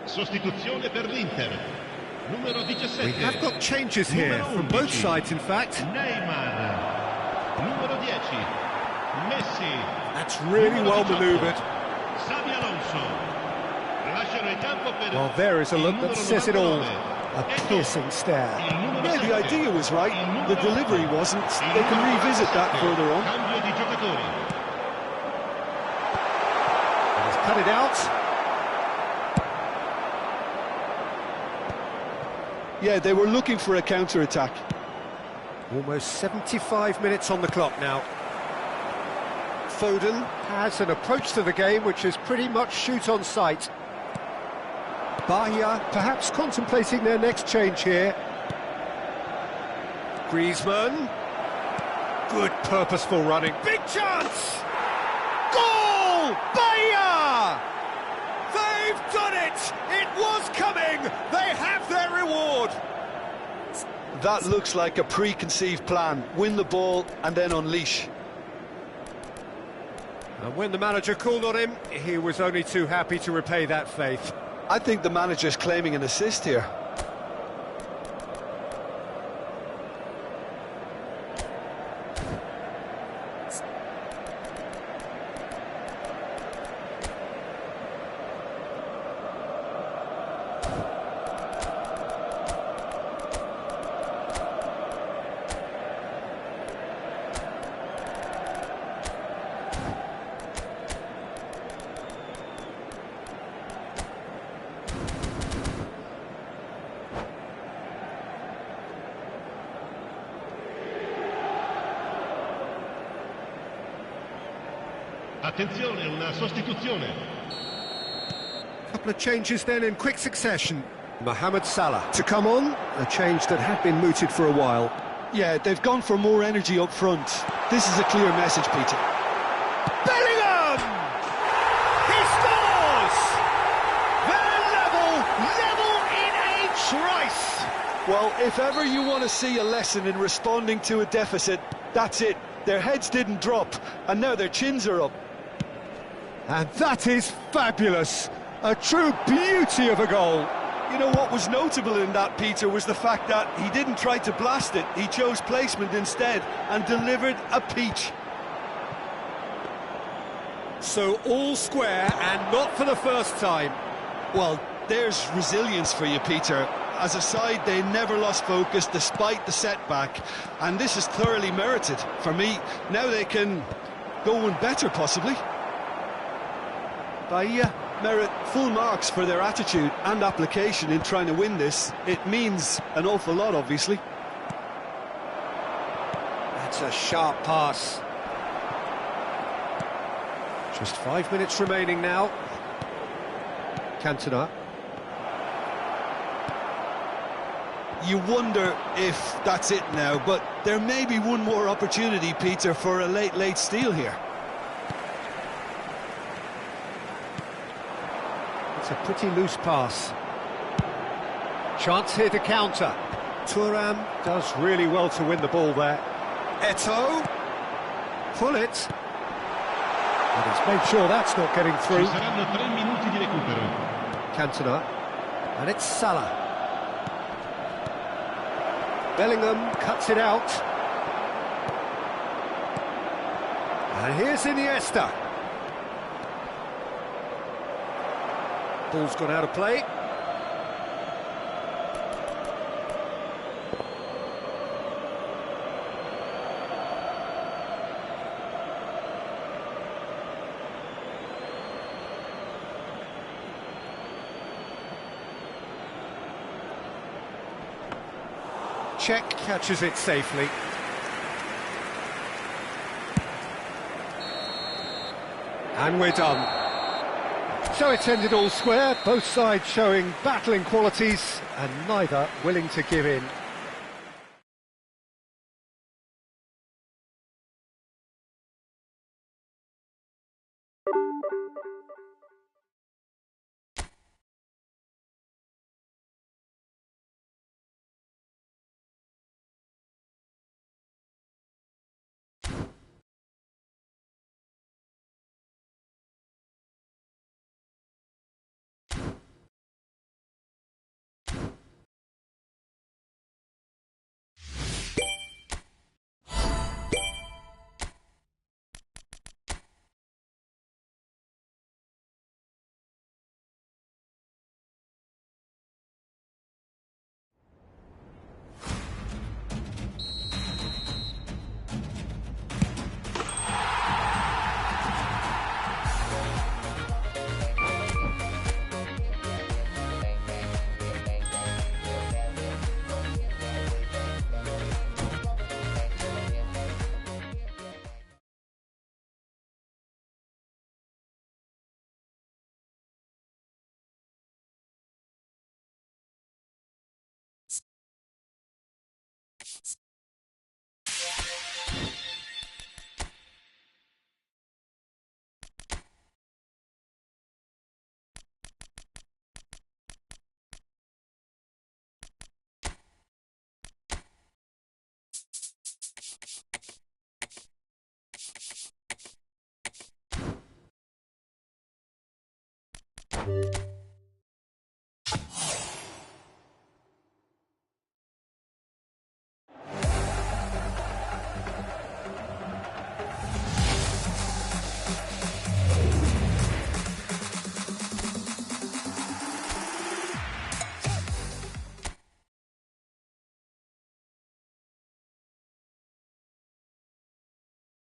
Sostituzione per l'Inter. Numero 17. We have got changes here from both sides, in fact. Neymar. Numero 10. Messi. That's really well manoeuvred. Xavi Alonso. Lasciano il campo per Well, there is a look that says it all. A piercing stare. Yeah, the idea was right, the delivery wasn't. They can revisit that further on. Cambio di giocatori. And he's cut it out. Yeah, they were looking for a counter-attack. Almost 75 minutes on the clock now. Foden has an approach to the game which is pretty much shoot on sight. Bahia perhaps contemplating their next change here. Griezmann. Good purposeful running. Big chance! Goal! Bahia! They've done it! It was coming! They have their reward! That looks like a preconceived plan. Win the ball and then unleash. And when the manager called on him, he was only too happy to repay that faith. I think the manager's claiming an assist here. Attenzione, una sostituzione. Couple of changes then in quick succession. Mohamed Salah to come on, a change that had been mooted for a while. Yeah, they've gone for more energy up front. This is a clear message, Peter. Bellingham! He scores! They're level in a trice! Well, if ever you want to see a lesson in responding to a deficit, that's it. Their heads didn't drop, and now their chins are up. And that is fabulous! A true beauty of a goal. You know what was notable in that, Peter, was the fact that he didn't try to blast it. He chose placement instead and delivered a peach. So all square and not for the first time. Well, there's resilience for you, Peter. As a side, they never lost focus despite the setback, and this is thoroughly merited. For me, now they can go one better, possibly. Bahia merit full marks for their attitude and application in trying to win this. It means an awful lot, obviously. That's a sharp pass. Just 5 minutes remaining now. Cantona. you wonder if that's it now, but there may be one more opportunity, Peter, for a late steal here. It's a pretty loose pass. Chance here to counter. Thuram does really well to win the ball there. Eto'o. Pull it. And he's made sure that's not getting Ci through. saranno 3 minuti di recupero. Cantona. And it's Salah. Bellingham cuts it out. And here's Iniesta. Ball's gone out of play. Czech catches it safely. And we're done. So it's ended all square, both sides showing battling qualities and neither willing to give in.